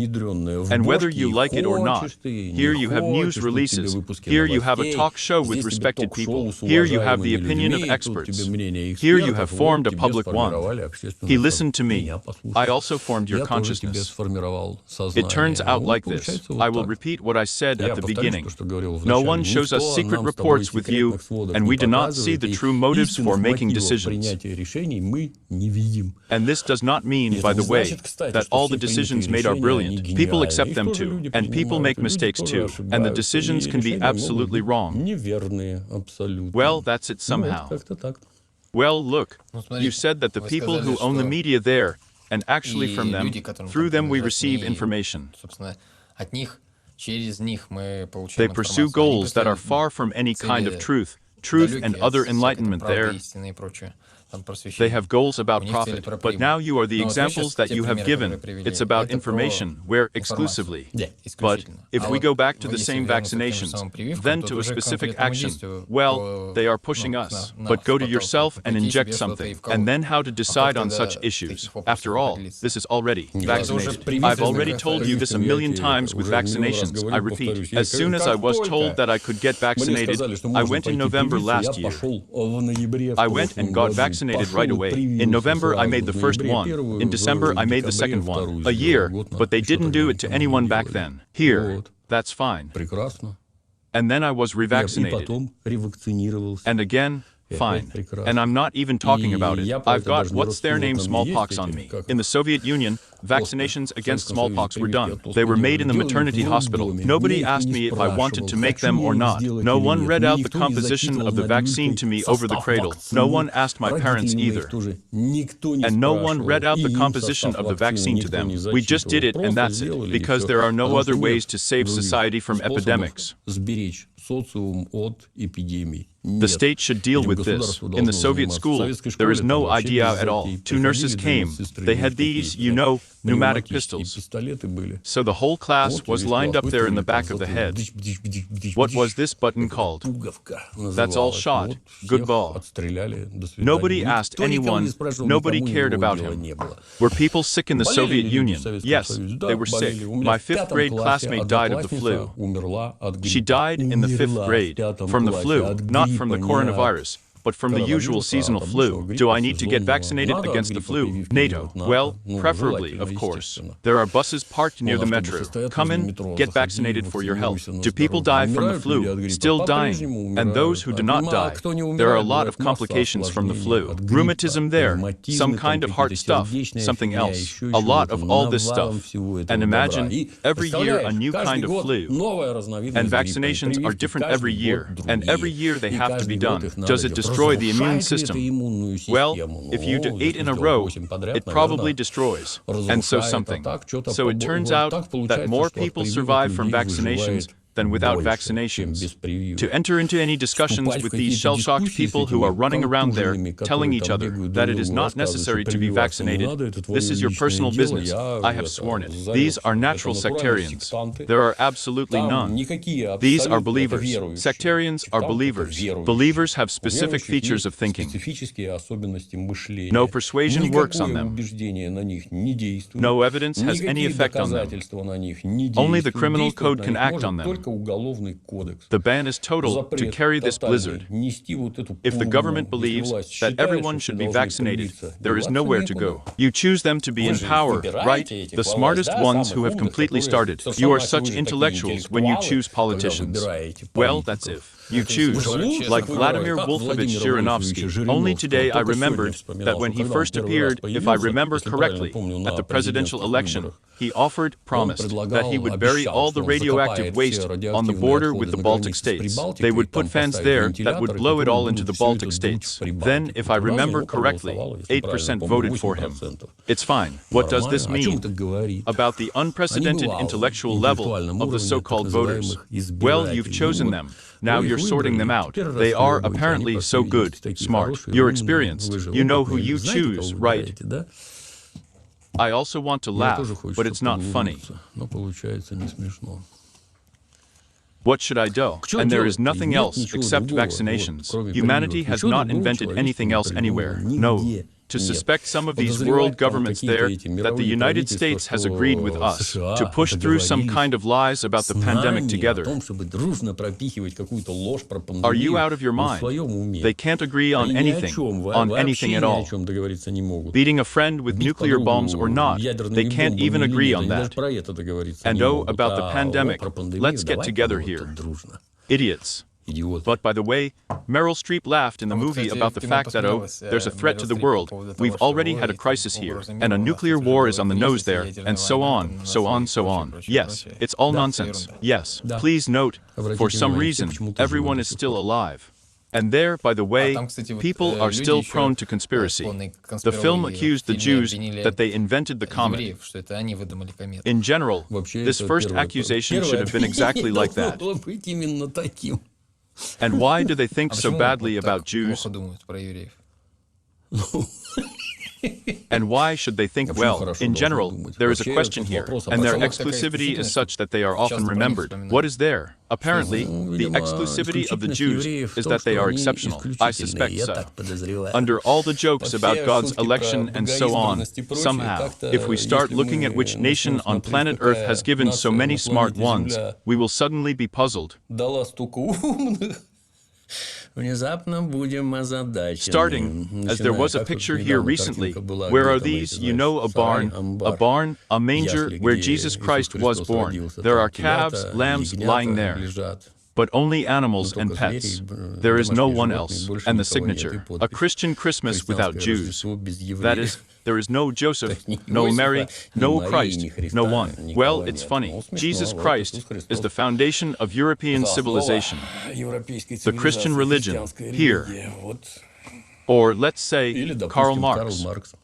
And whether you like it or not, here you have news releases, here you have a talk show with respected people, here you have the opinion of experts, here you have formed a public one. He listened to me. I also formed your consciousness. It turns out like this. I will repeat what I said at the beginning. No one shows us secret reports with you, and we do not see the true motives for making decisions. And this does not mean, by the way, that all the decisions made are brilliant. People accept them too, and people make mistakes too, and the decisions can be absolutely wrong. Well, that's it somehow. Well, look, you said that the people who own the media there, and actually from them, through them we receive information. They pursue goals that are far from any kind of truth and other enlightenment there. They have goals about profit, but now you are the examples that you have given. It's about information, where exclusively. But if we go back to the same vaccinations, then to a specific action, well, they are pushing us. But go to yourself and inject something, and then how to decide on such issues. After all, this is already vaccinated. I've already told you this a million times with vaccinations. I repeat, as soon as I was told that I could get vaccinated, I went in November last year. I went and got vaccinated right away. In November, I made the first one. In December, I made the second one. A year, but they didn't do it to anyone back then. Here, that's fine. And then I was revaccinated. And again, Fine. And I'm not even talking about it. I've got what's their name smallpox on me. In the Soviet Union, vaccinations against smallpox were done. They were made in the maternity hospital. Nobody asked me if I wanted to make them or not. No one read out the composition of the vaccine to me over the cradle. No one asked my parents either. And no one read out the composition of the vaccine to them. We just did it and that's it, because there are no other ways to save society from epidemics. The state should deal with this. In the Soviet school, there is no idea at all. Two nurses came. They had these, pneumatic pistols. So the whole class was lined up there in the back of the head. What was this button called? That's all shot. Good ball. Nobody asked anyone. Nobody cared about him. Were people sick in the Soviet Union? Yes, they were sick. My fifth grade classmate died of the flu. She died in the fifth grade. From the flu, not from the coronavirus, but from the usual seasonal flu. Do I need to get vaccinated against the flu? NATO. Well, preferably, of course. There are buses parked near the metro. Come in, get vaccinated for your health. Do people die from the flu? Still dying. And those who do not die. There are a lot of complications from the flu. Rheumatism there, some kind of heart stuff, something else. A lot of all this stuff. And imagine, every year a new kind of flu. And vaccinations are different every year. And every year they have to be done. Does it destroy the immune system? Well, if you do 8 in a row, it probably destroys. And so something. So it turns out that more people survive from vaccinations than without vaccinations. To enter into any discussions with these shell-shocked people who are running around there telling each other that it is not necessary to be vaccinated, this is your personal business. I have sworn it. These are natural sectarians. There are absolutely none. These are believers. Sectarians are believers. Believers have specific features of thinking. No persuasion works on them. No evidence has any effect on them. Only the criminal code can act on them. The ban is total to carry this blizzard. If the government believes that everyone should be vaccinated, there is nowhere to go. You choose them to be in power, right? The smartest ones who have completely started. You are such intellectuals when you choose politicians. Well, that's if. You choose, like Vladimir Wolfovich Zhirinovsky. Only today I remembered that when he first appeared, if I remember correctly, at the presidential election, he promised that he would bury all the radioactive waste on the border with the Baltic states. They would put fans there that would blow it all into the Baltic states. Then, if I remember correctly, 8% voted for him. It's fine. What does this mean? About the unprecedented intellectual level of the so-called voters. Well, you've chosen them. Now you're sorting them out. They are apparently so good, smart. You're experienced. You know who you choose, right? I also want to laugh, but it's not funny. What should I do? And there is nothing else except vaccinations. Humanity has not invented anything else anywhere. No. To suspect some of these world governments there that the United States has agreed with us to push through some kind of lies about the pandemic together. Are you out of your mind? They can't agree on anything at all. Beating a friend with nuclear bombs or not, they can't even agree on that. And about the pandemic, let's get together here. Idiots. But by the way, Meryl Streep laughed in the movie about the fact that, there's a threat to the world, we've already had a crisis here, and a nuclear war is on the nose there, and so on, so on, so on. Yes, it's all nonsense. Yes, please note, for some reason, everyone is still alive. And there, by the way, people are still prone to conspiracy. The film accused the Jews that they invented the comet. In general, this first accusation should have been exactly like that. And why do they think so badly about Jews? And why should they think well? In general, there is a question here, and their exclusivity is such that they are often remembered. What is there? Apparently, the exclusivity of the Jews is that they are exceptional. I suspect so. Under all the jokes about God's election and so on, somehow, if we start looking at which nation on planet Earth has given so many smart ones, we will suddenly be puzzled. Starting, as there was a picture here recently, where are these? A barn, a manger where Jesus Christ was born. There are calves, lambs lying there. but only animals and только pets. звери, There is no домашние one животные, else. больше And the никого нет, и signature, a подпись. Christian Christmas without Христианское Jews. Рождество без евреев. That is, there is no Joseph, Ни no Иосифа, Mary, ни no Марии, Christ, ни Христа, no one. никого Well, it's нет. funny. Ну, смешно, Jesus вот Christ Иисус Христос. is the foundation of European За основа civilization. европейской The Christian цивилизации, religion, христианская here. религия. Вот. Or let's say Или, Karl допустим, Marx. Маркс.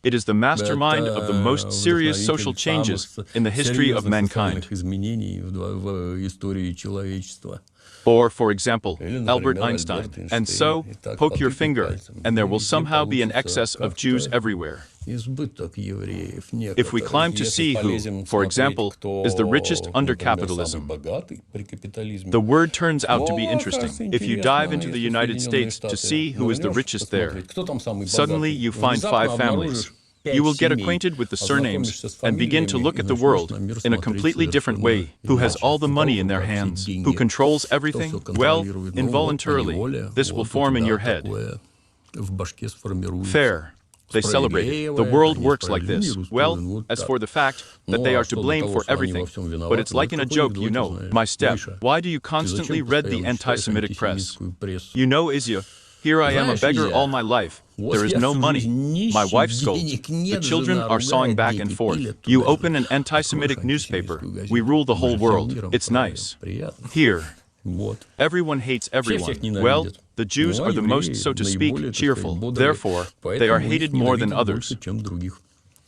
It is the mastermind of the most serious social changes in the history of mankind. Изменений в истории человечества. Or, for example, Или, Albert например, Einstein. Альберт And Эйнштейн. so, Итак, poke your потыкай finger, пальцем, and there will и somehow be an получится excess of как-то Jews everywhere. избыток евреев If we некоторых. climb to Если see who, полезем for смотреть, example, кто, is the richest under например, capitalism, самый богатый при капитализме, the word turns out to be О, interesting. кажется, If you dive интересно, into the если United Соединенные States to Штаты see who is the нырнешь richest there, посмотреть, кто там самый suddenly богатый, you find внезапно 5 families. обнаружишь 5 You will get семей, acquainted with the surnames ознакомишься с and begin to фамилиями look и at the начнешь world на мир in a смотреть completely different совершенно way. Who has иначе. all the У money кого in their вообще hands? деньги, Who controls кто everything? всё Well, контролирует. Ну, involuntarily, вот поневоле, this will вот у form in тебя your head. такое в башке сформируется. Fair. They celebrate it. The world works like this. Well, as for the fact that they are to blame for everything, but it's like in a joke, you know. My step, why do you constantly read the anti-Semitic press? You know, Izya, here I am a beggar all my life. There is no money. My wife scolds. The children are sawing back and forth. You open an anti-Semitic newspaper. We rule the whole world. It's nice. Here, everyone hates everyone. Well, the Jews are the most, so to speak, cheerful. Therefore, they are hated more than others.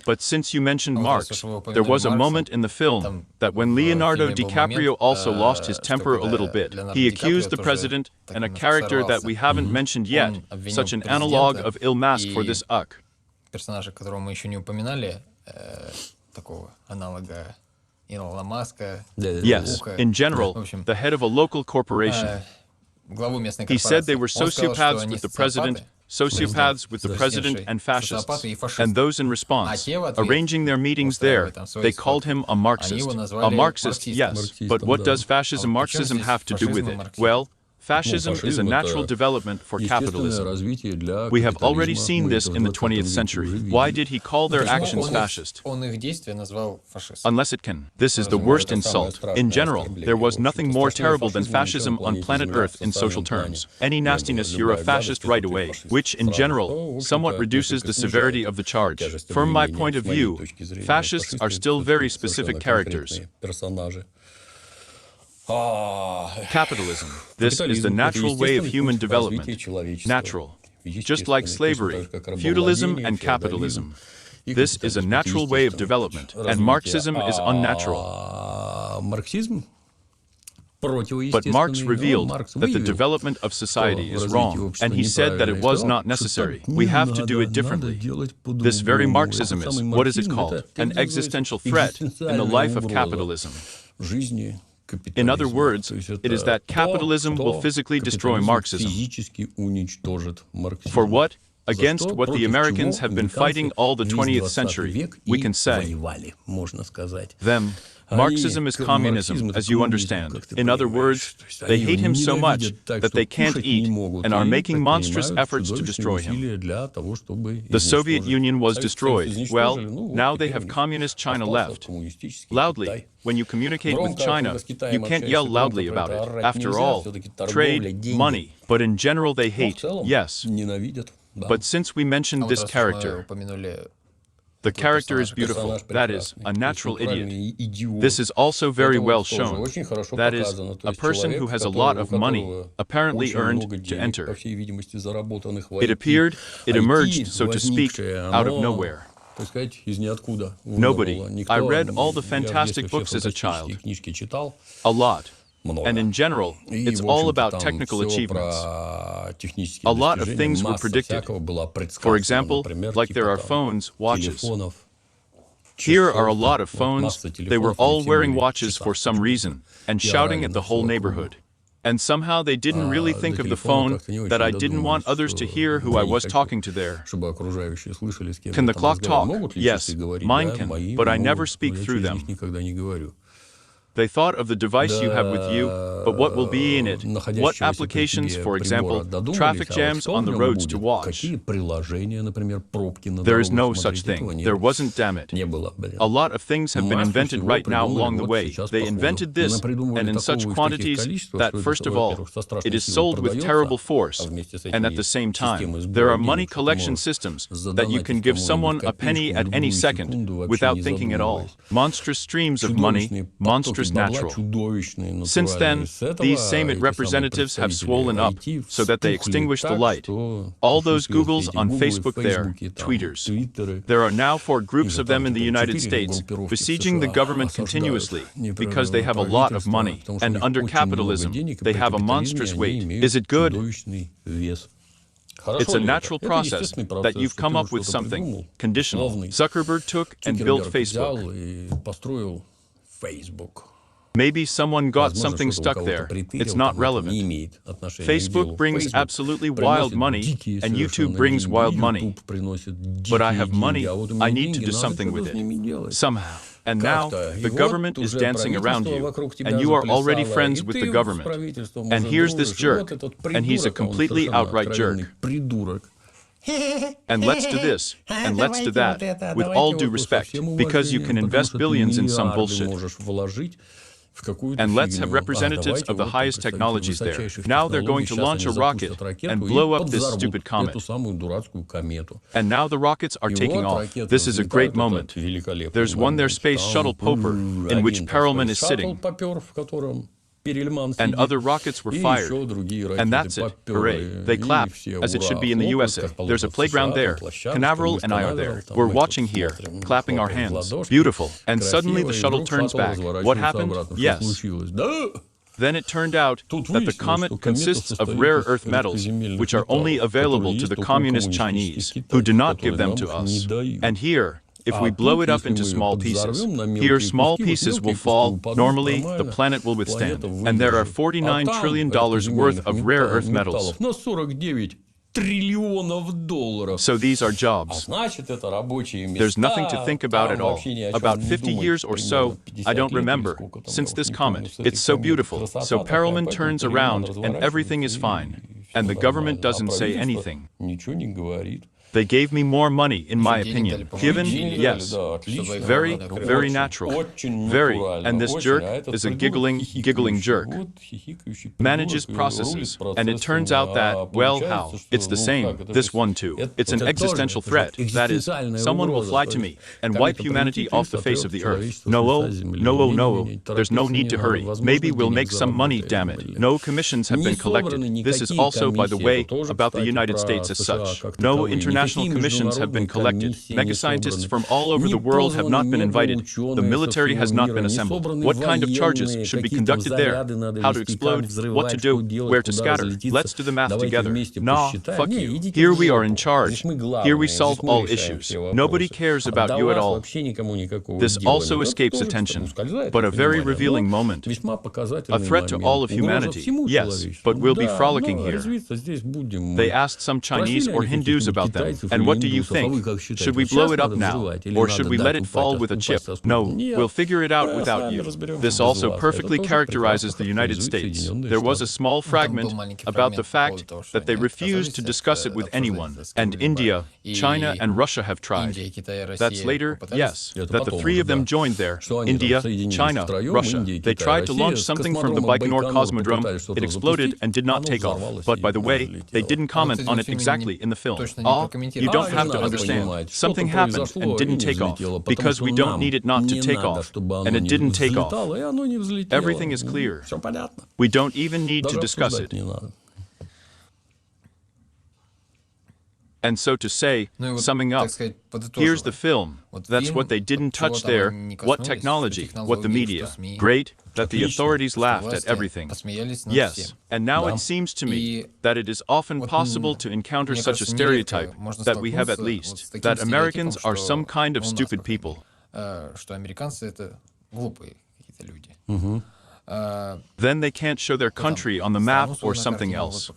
But since you mentioned Marx, there was a moment in the film that when Leonardo DiCaprio also lost his temper a little bit, he accused the president and a character that we haven't mentioned yet, such an analog of Il Mask for this uck. Персонажа, которого мы еще не упоминали, такого аналога Илона Маска. Yes, in general, the head of a local corporation. Главу местной He said they корпорации. were Он сказал, что sociopaths они with the president, sociopaths with the president and fascists, социопаты и фашисты. and those in response, arranging their meetings there, they called him a Marxist. A Marxist, yes, but what does fascism, Marxism have to do with it? Well, fascism is a natural development for capitalism. We have already seen this in the 20th century. Why did he call their actions fascist? Он их действия назвал фашистом. Unless it can. This is the worst insult. In general, there was nothing more terrible than fascism on planet Earth in social terms. Any nastiness, you're a fascist right away, which, in general, somewhat reduces the severity of the charge. From my point of view, fascists are still very specific characters. Capitalism. This is the natural way of human development. Natural. Just like slavery, feudalism, and capitalism. This is a natural way of development, and Marxism is unnatural. But Marx revealed that the development of society is wrong, and he said that it was not necessary. We have to do it differently. This very Marxism is, what is it called? An existential threat in the life of capitalism. In other words, it is that capitalism will physically destroy Marxism. For what? Against what the Americans have been fighting all the 20th century, we can say. Them. Marxism is communism, as you understand. In other words, they hate him so much that they can't eat and are making monstrous efforts to destroy him. The Soviet Union was destroyed. Well, now they have communist China left. Loudly, when you communicate with China, you can't yell loudly about it. After all, trade, money. But in general they hate, yes. But since we mentioned this character, the character is beautiful, that is, a natural idiot. This is also very well shown. That is, a person who has a lot of money, apparently earned to enter. It appered, it emerged, so to speak, out of nowhere. Nobody. I read all the fantastic books as a child. A lot. And in general, it's all about technical achievements. A lot of things were predicted. For example, like there are phones, watches. Here are a lot of phones. They were all wearing watches for some reason and shouting at the whole neighborhood. And somehow they didn't really think of the phone that I didn't want others to hear who I was talking to there. Can the clock talk? Yes, mine can, but I never speak through them. They thought of the device you have with you, but what will be in it? What applications, for example, traffic jams on the roads to watch? There is no such thing. There wasn't, damn it. A lot of things have been invented right now along the way. They invented this, and in such quantities that, first of all, it is sold with terrible force, and at the same time, there are money collection systems that you can give someone a penny at any second without thinking at all. Monstrous streams of money, monstrous natural. Since then, these same representatives have swollen up so that they extinguish the light. All those Googles on Facebook there, tweeters. There are now 4 groups of them in the United States besieging the government continuously because they have a lot of money, and under capitalism, they have a monstrous weight. Is it good? It's a natural process that you've come up with something conditional. Zuckerberg took and built Facebook. Maybe someone got something stuck there. It's not relevant. Facebook brings absolutely wild money, and YouTube brings wild money. But I have money. I need to do something with it. Somehow. And now, the government is dancing around you, and you are already friends with the government. And here's this jerk, and he's a completely outright jerk. And let's do this, and let's do that, with all due respect, because you can invest billions in some bullshit. And let's have representatives of the highest technologies there. Now they're going to launch a rocket and blow up this stupid comet. And now the rockets are taking off. This is a great moment. There's one there, Space Shuttle Popper, in which Perelman is sitting. And other rockets were fired. And that's it. Hooray. They clap, as it should be in the USA. There's a playground there. Canaveral and I are there. We're watching here, clapping our hands. Beautiful. And suddenly the shuttle turns back. What happened? Yes. Then it turned out that the comet consists of rare earth metals, which are only available to the communist Chinese, who do not give them to us. And here, if we blow it up into small pieces, here small pieces will fall, normally the planet will withstand. And there are $49 trillion worth of rare earth metals. So these are jobs. There's nothing to think about at all. About 50 years or so, I don't remember, since this comet. It's so beautiful. So Perelman turns around and everything is fine. And the government doesn't say anything. They gave me more money, in my opinion. Given? Yes. Very, very natural. Very. And this jerk is a giggling jerk. Manages processes. And it turns out that, well, how? It's the same. This one too. It's an existential threat. That is, someone will fly to me and wipe humanity off the face of the earth. No. There's no need to hurry. Maybe we'll make some money, damn it. No commissions have been collected. This is also, by the way, about the United States as such. No international commissions have been collected. Mega scientists from all over the world have not been invited. The military has not been assembled. What kind of charges should be conducted there? How to explode? What to do? Where to scatter? Let's do the math together. Nah, fuck you. Here we are in charge. Here we solve all issues. Nobody cares about you at all. This also escapes attention, but a very revealing moment. A threat to all of humanity. Yes, but we'll be frolicking here. They asked some Chinese or Hindus about them. And what do you think? Should we blow it up now? Or should we let it fall with a chip? No, we'll figure it out without you. This also perfectly characterizes the United States. There was a small fragment about the fact that they refused to discuss it with anyone. And India, China, and Russia have tried. That's later, yes, that the 3 of them joined there. India, China, Russia. They tried to launch something from the Baikonur Cosmodrome. It exploded and did not take off. But by the way, they didn't comment on it exactly in the film. You don't have to understand. Something happened and didn't take off, because we don't need it not to take off, and it didn't take off. Everything is clear. We don't even need to discuss it. And so to say, summing up, here's the film. That's what they didn't touch there. What technology, what the media. Great that the authorities laughed at everything. Yes, and now it seems to me that it is often possible to encounter such a stereotype, that we have at least, that Americans are some kind of stupid people. Then they can't show their country on the map or something else.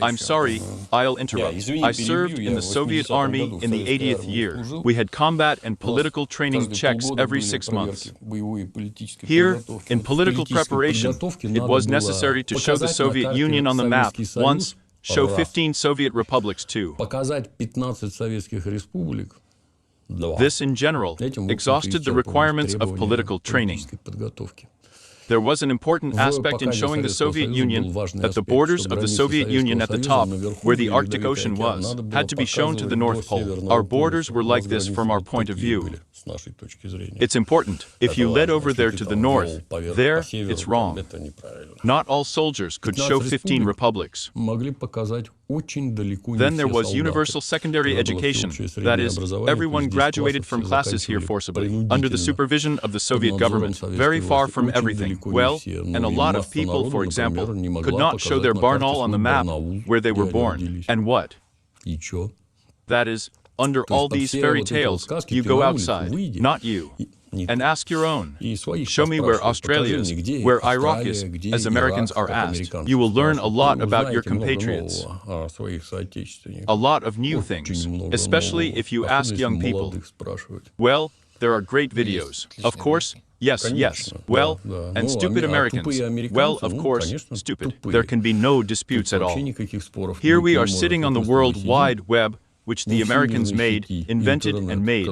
I'm sorry, I'll interrupt. I served in the Soviet Army in the 80th year. We had combat and political training checks every 6 months. Here, in political preparation, it was necessary to show the Soviet Union on the map once, show 15 Soviet republics too. Показать 15 советских республик. This, in general, exhausted the requirements of political training. There was an important aspect in showing the Soviet Union that the borders of the Soviet Union at the top, where the Arctic Ocean was, had to be shown to the North Pole. Our borders were like this from our point of view. It's important. If you led over there to the north, there, it's wrong. Not all soldiers could show 15 republics. Then there was universal secondary education. That is, everyone graduated from classes here forcibly, under the supervision of the Soviet government, very far from everything. Well, and a lot of people, for example, could not show their Barnaul on the map where they were born. And what? That is, under all these fairy tales, you go outside, not you, and ask your own. Show me where Australia is, where Iraq is, as Americans are asked. You will learn a lot about your compatriots. A lot of new things, especially if you ask young people. Well, there are great videos. Of course, yes, yes. Well, and stupid Americans. Well, of course, stupid. There can be no disputes at all. Here we are sitting on the World Wide Web, which the Americans made, invented, and made.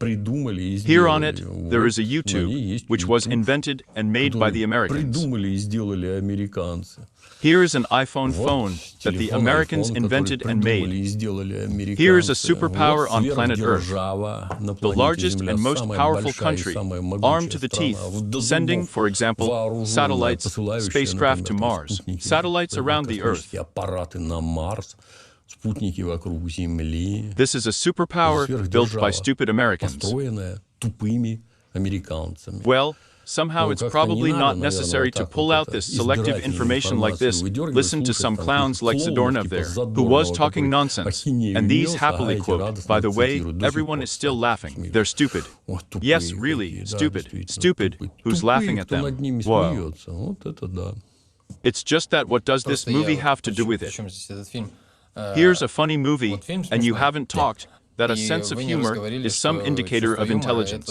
Here on it, there is a YouTube, which was invented and made by the Americans. Here is an iPhone phone that the Americans invented and made. Here is a superpower on planet Earth, the largest and most powerful country, armed to the teeth, sending, for example, satellites, spacecraft to Mars, satellites around the Earth. This is a superpower built by stupid Americans. Well, somehow it's probably not necessary to pull out this selective information like this, listen to some clowns like Zadornov there, who was talking nonsense, and these happily quote, by the way, everyone is still laughing, they're stupid. Yes, really, stupid, stupid, who's laughing at them? Whoa. It's just that what does this movie have to do with it? Here's a funny movie, and you haven't talked, that a sense of humor is some indicator of intelligence.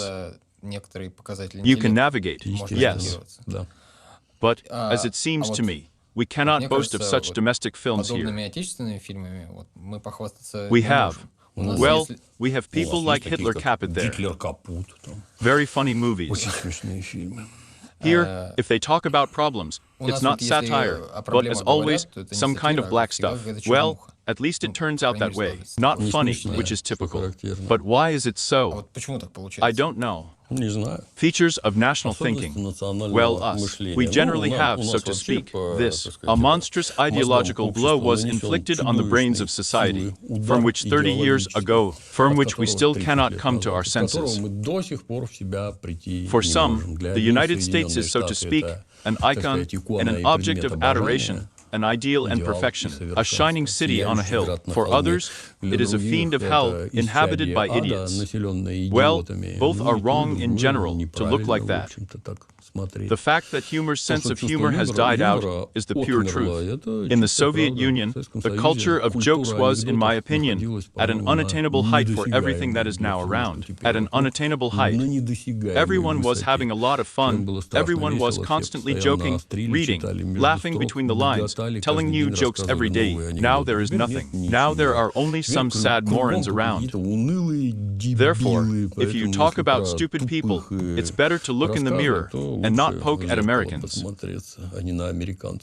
You can navigate, yes. But, as it seems to me, we cannot boast of such domestic films here. We have. Well, we have people like Hitler Caput there. Very funny movies. Here, if they talk about problems, it's not satire, but as always, some kind of black stuff. Well, at least it turns out that way. Not funny, which is typical. But why is it so? I don't know. Features of national thinking. Well, us. We generally have, so to speak, this. A monstrous ideological blow was inflicted on the brains of society, from which 30 years ago, from which we still cannot come to our senses. For some, the United States is, so to speak, an icon and an object of adoration, an ideal and perfection, a shining city on a hill. For others, it is a fiend of hell inhabited by idiots. Well, both are wrong in general to look like that. The fact that humor's sense of humor has died out is the pure truth. In the Soviet Union, the culture of jokes was, in my opinion, at an unattainable height for everything that is now around. At an unattainable height. Everyone was having a lot of fun. Everyone was constantly joking, reading, laughing between the lines, telling new jokes every day. Now there is nothing. Now there are only some sad morons around. Therefore, if you talk about stupid people, it's better to look in the mirror and not poke at Americans.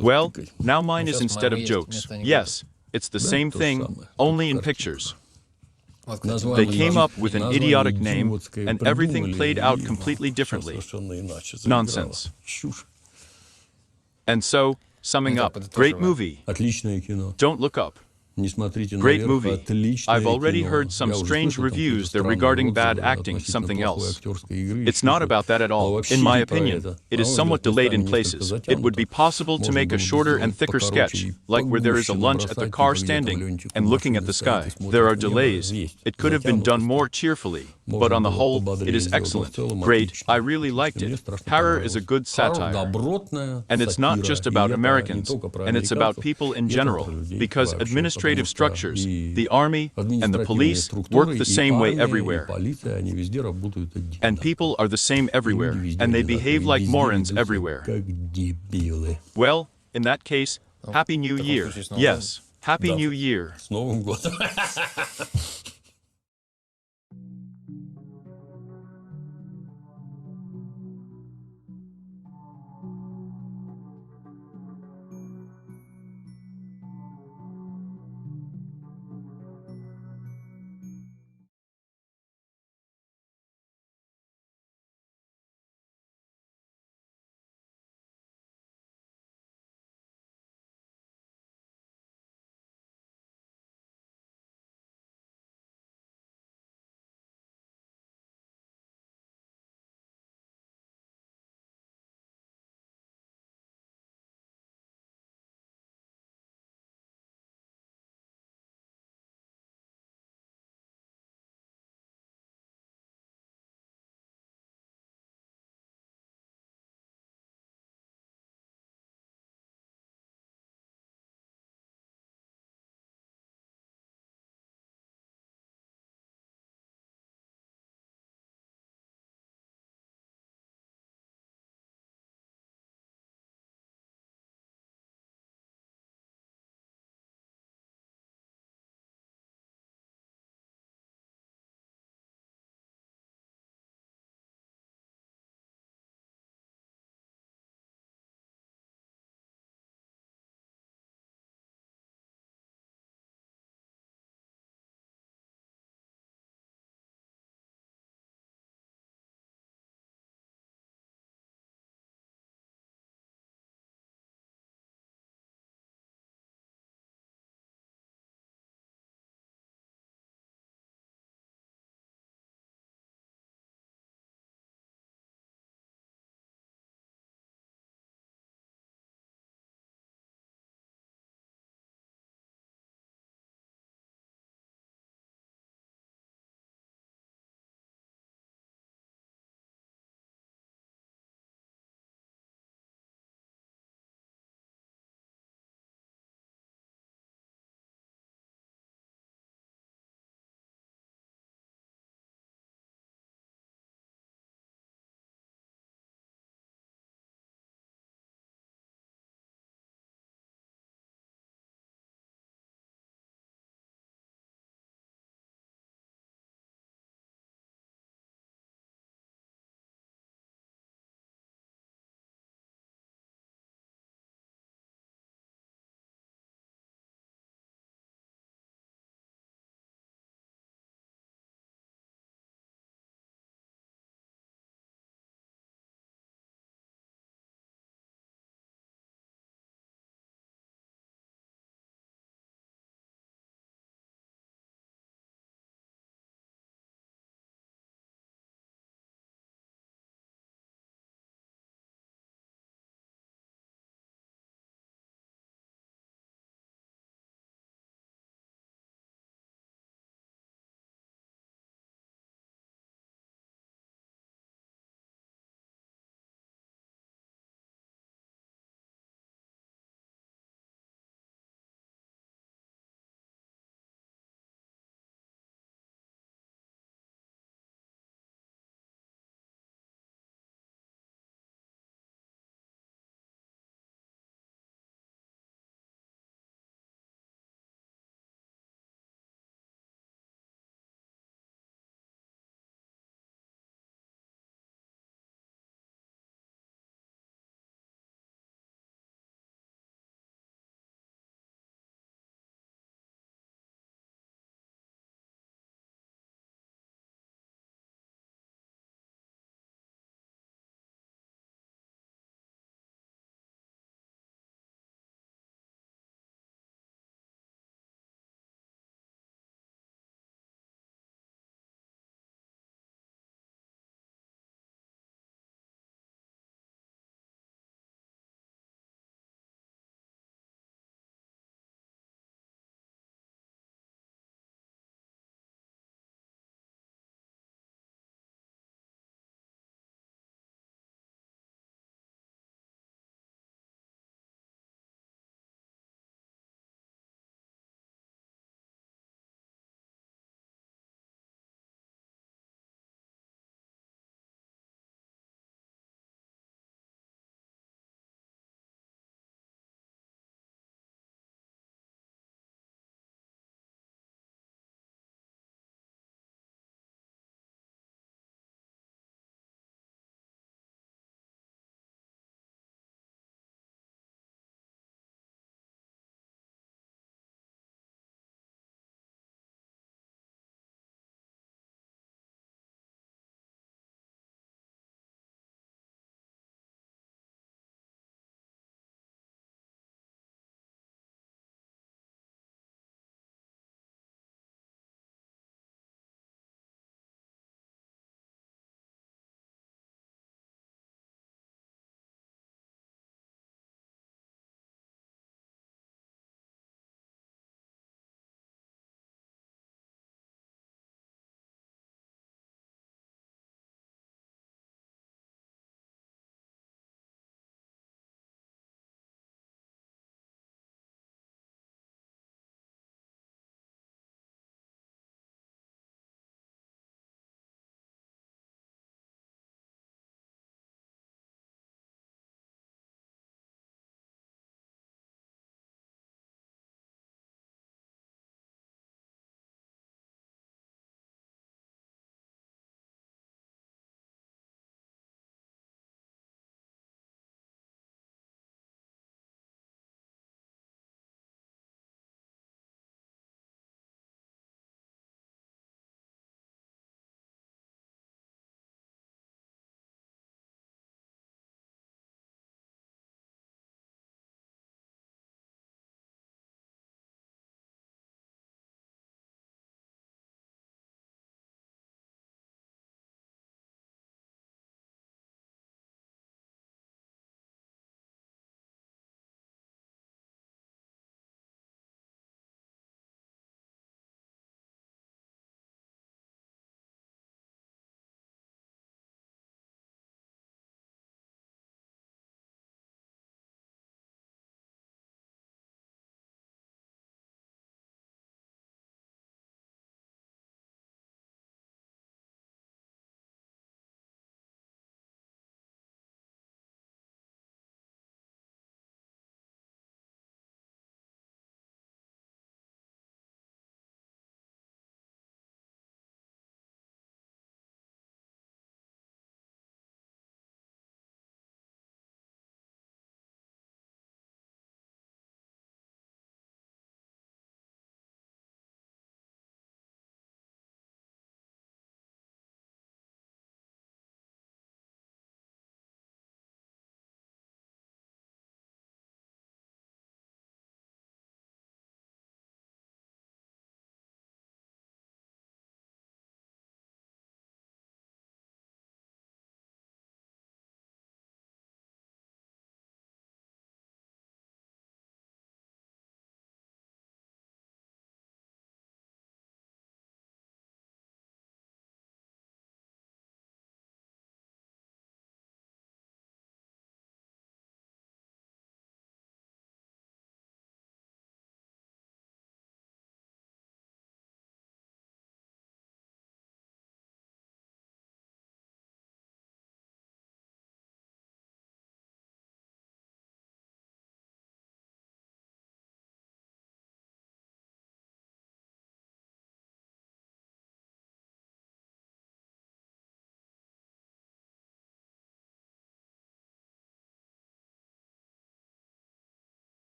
Well, now mine is instead of jokes. Yes, it's the same thing, only in pictures. They came up with an idiotic name, and everything played out completely differently. Nonsense. And so, summing up, great movie. Don't look up. Great movie. I've already heard some strange reviews there regarding bad acting, something else. It's not about that at all. In my opinion, it is somewhat delayed in places. It would be possible to make a shorter and thicker sketch, like where there is a lunch at the car standing and looking at the sky. There are delays. It could have been done more cheerfully, but on the whole, it is excellent. Great. I really liked it. Horror is a good satire. And it's not just about Americans, and it's about people in general, because administrative structures, the army and the police work the same way everywhere. And people are the same everywhere, and they behave like morons everywhere. Well, in that case, Happy New Year. Yes, Happy New Year. С Новым годом!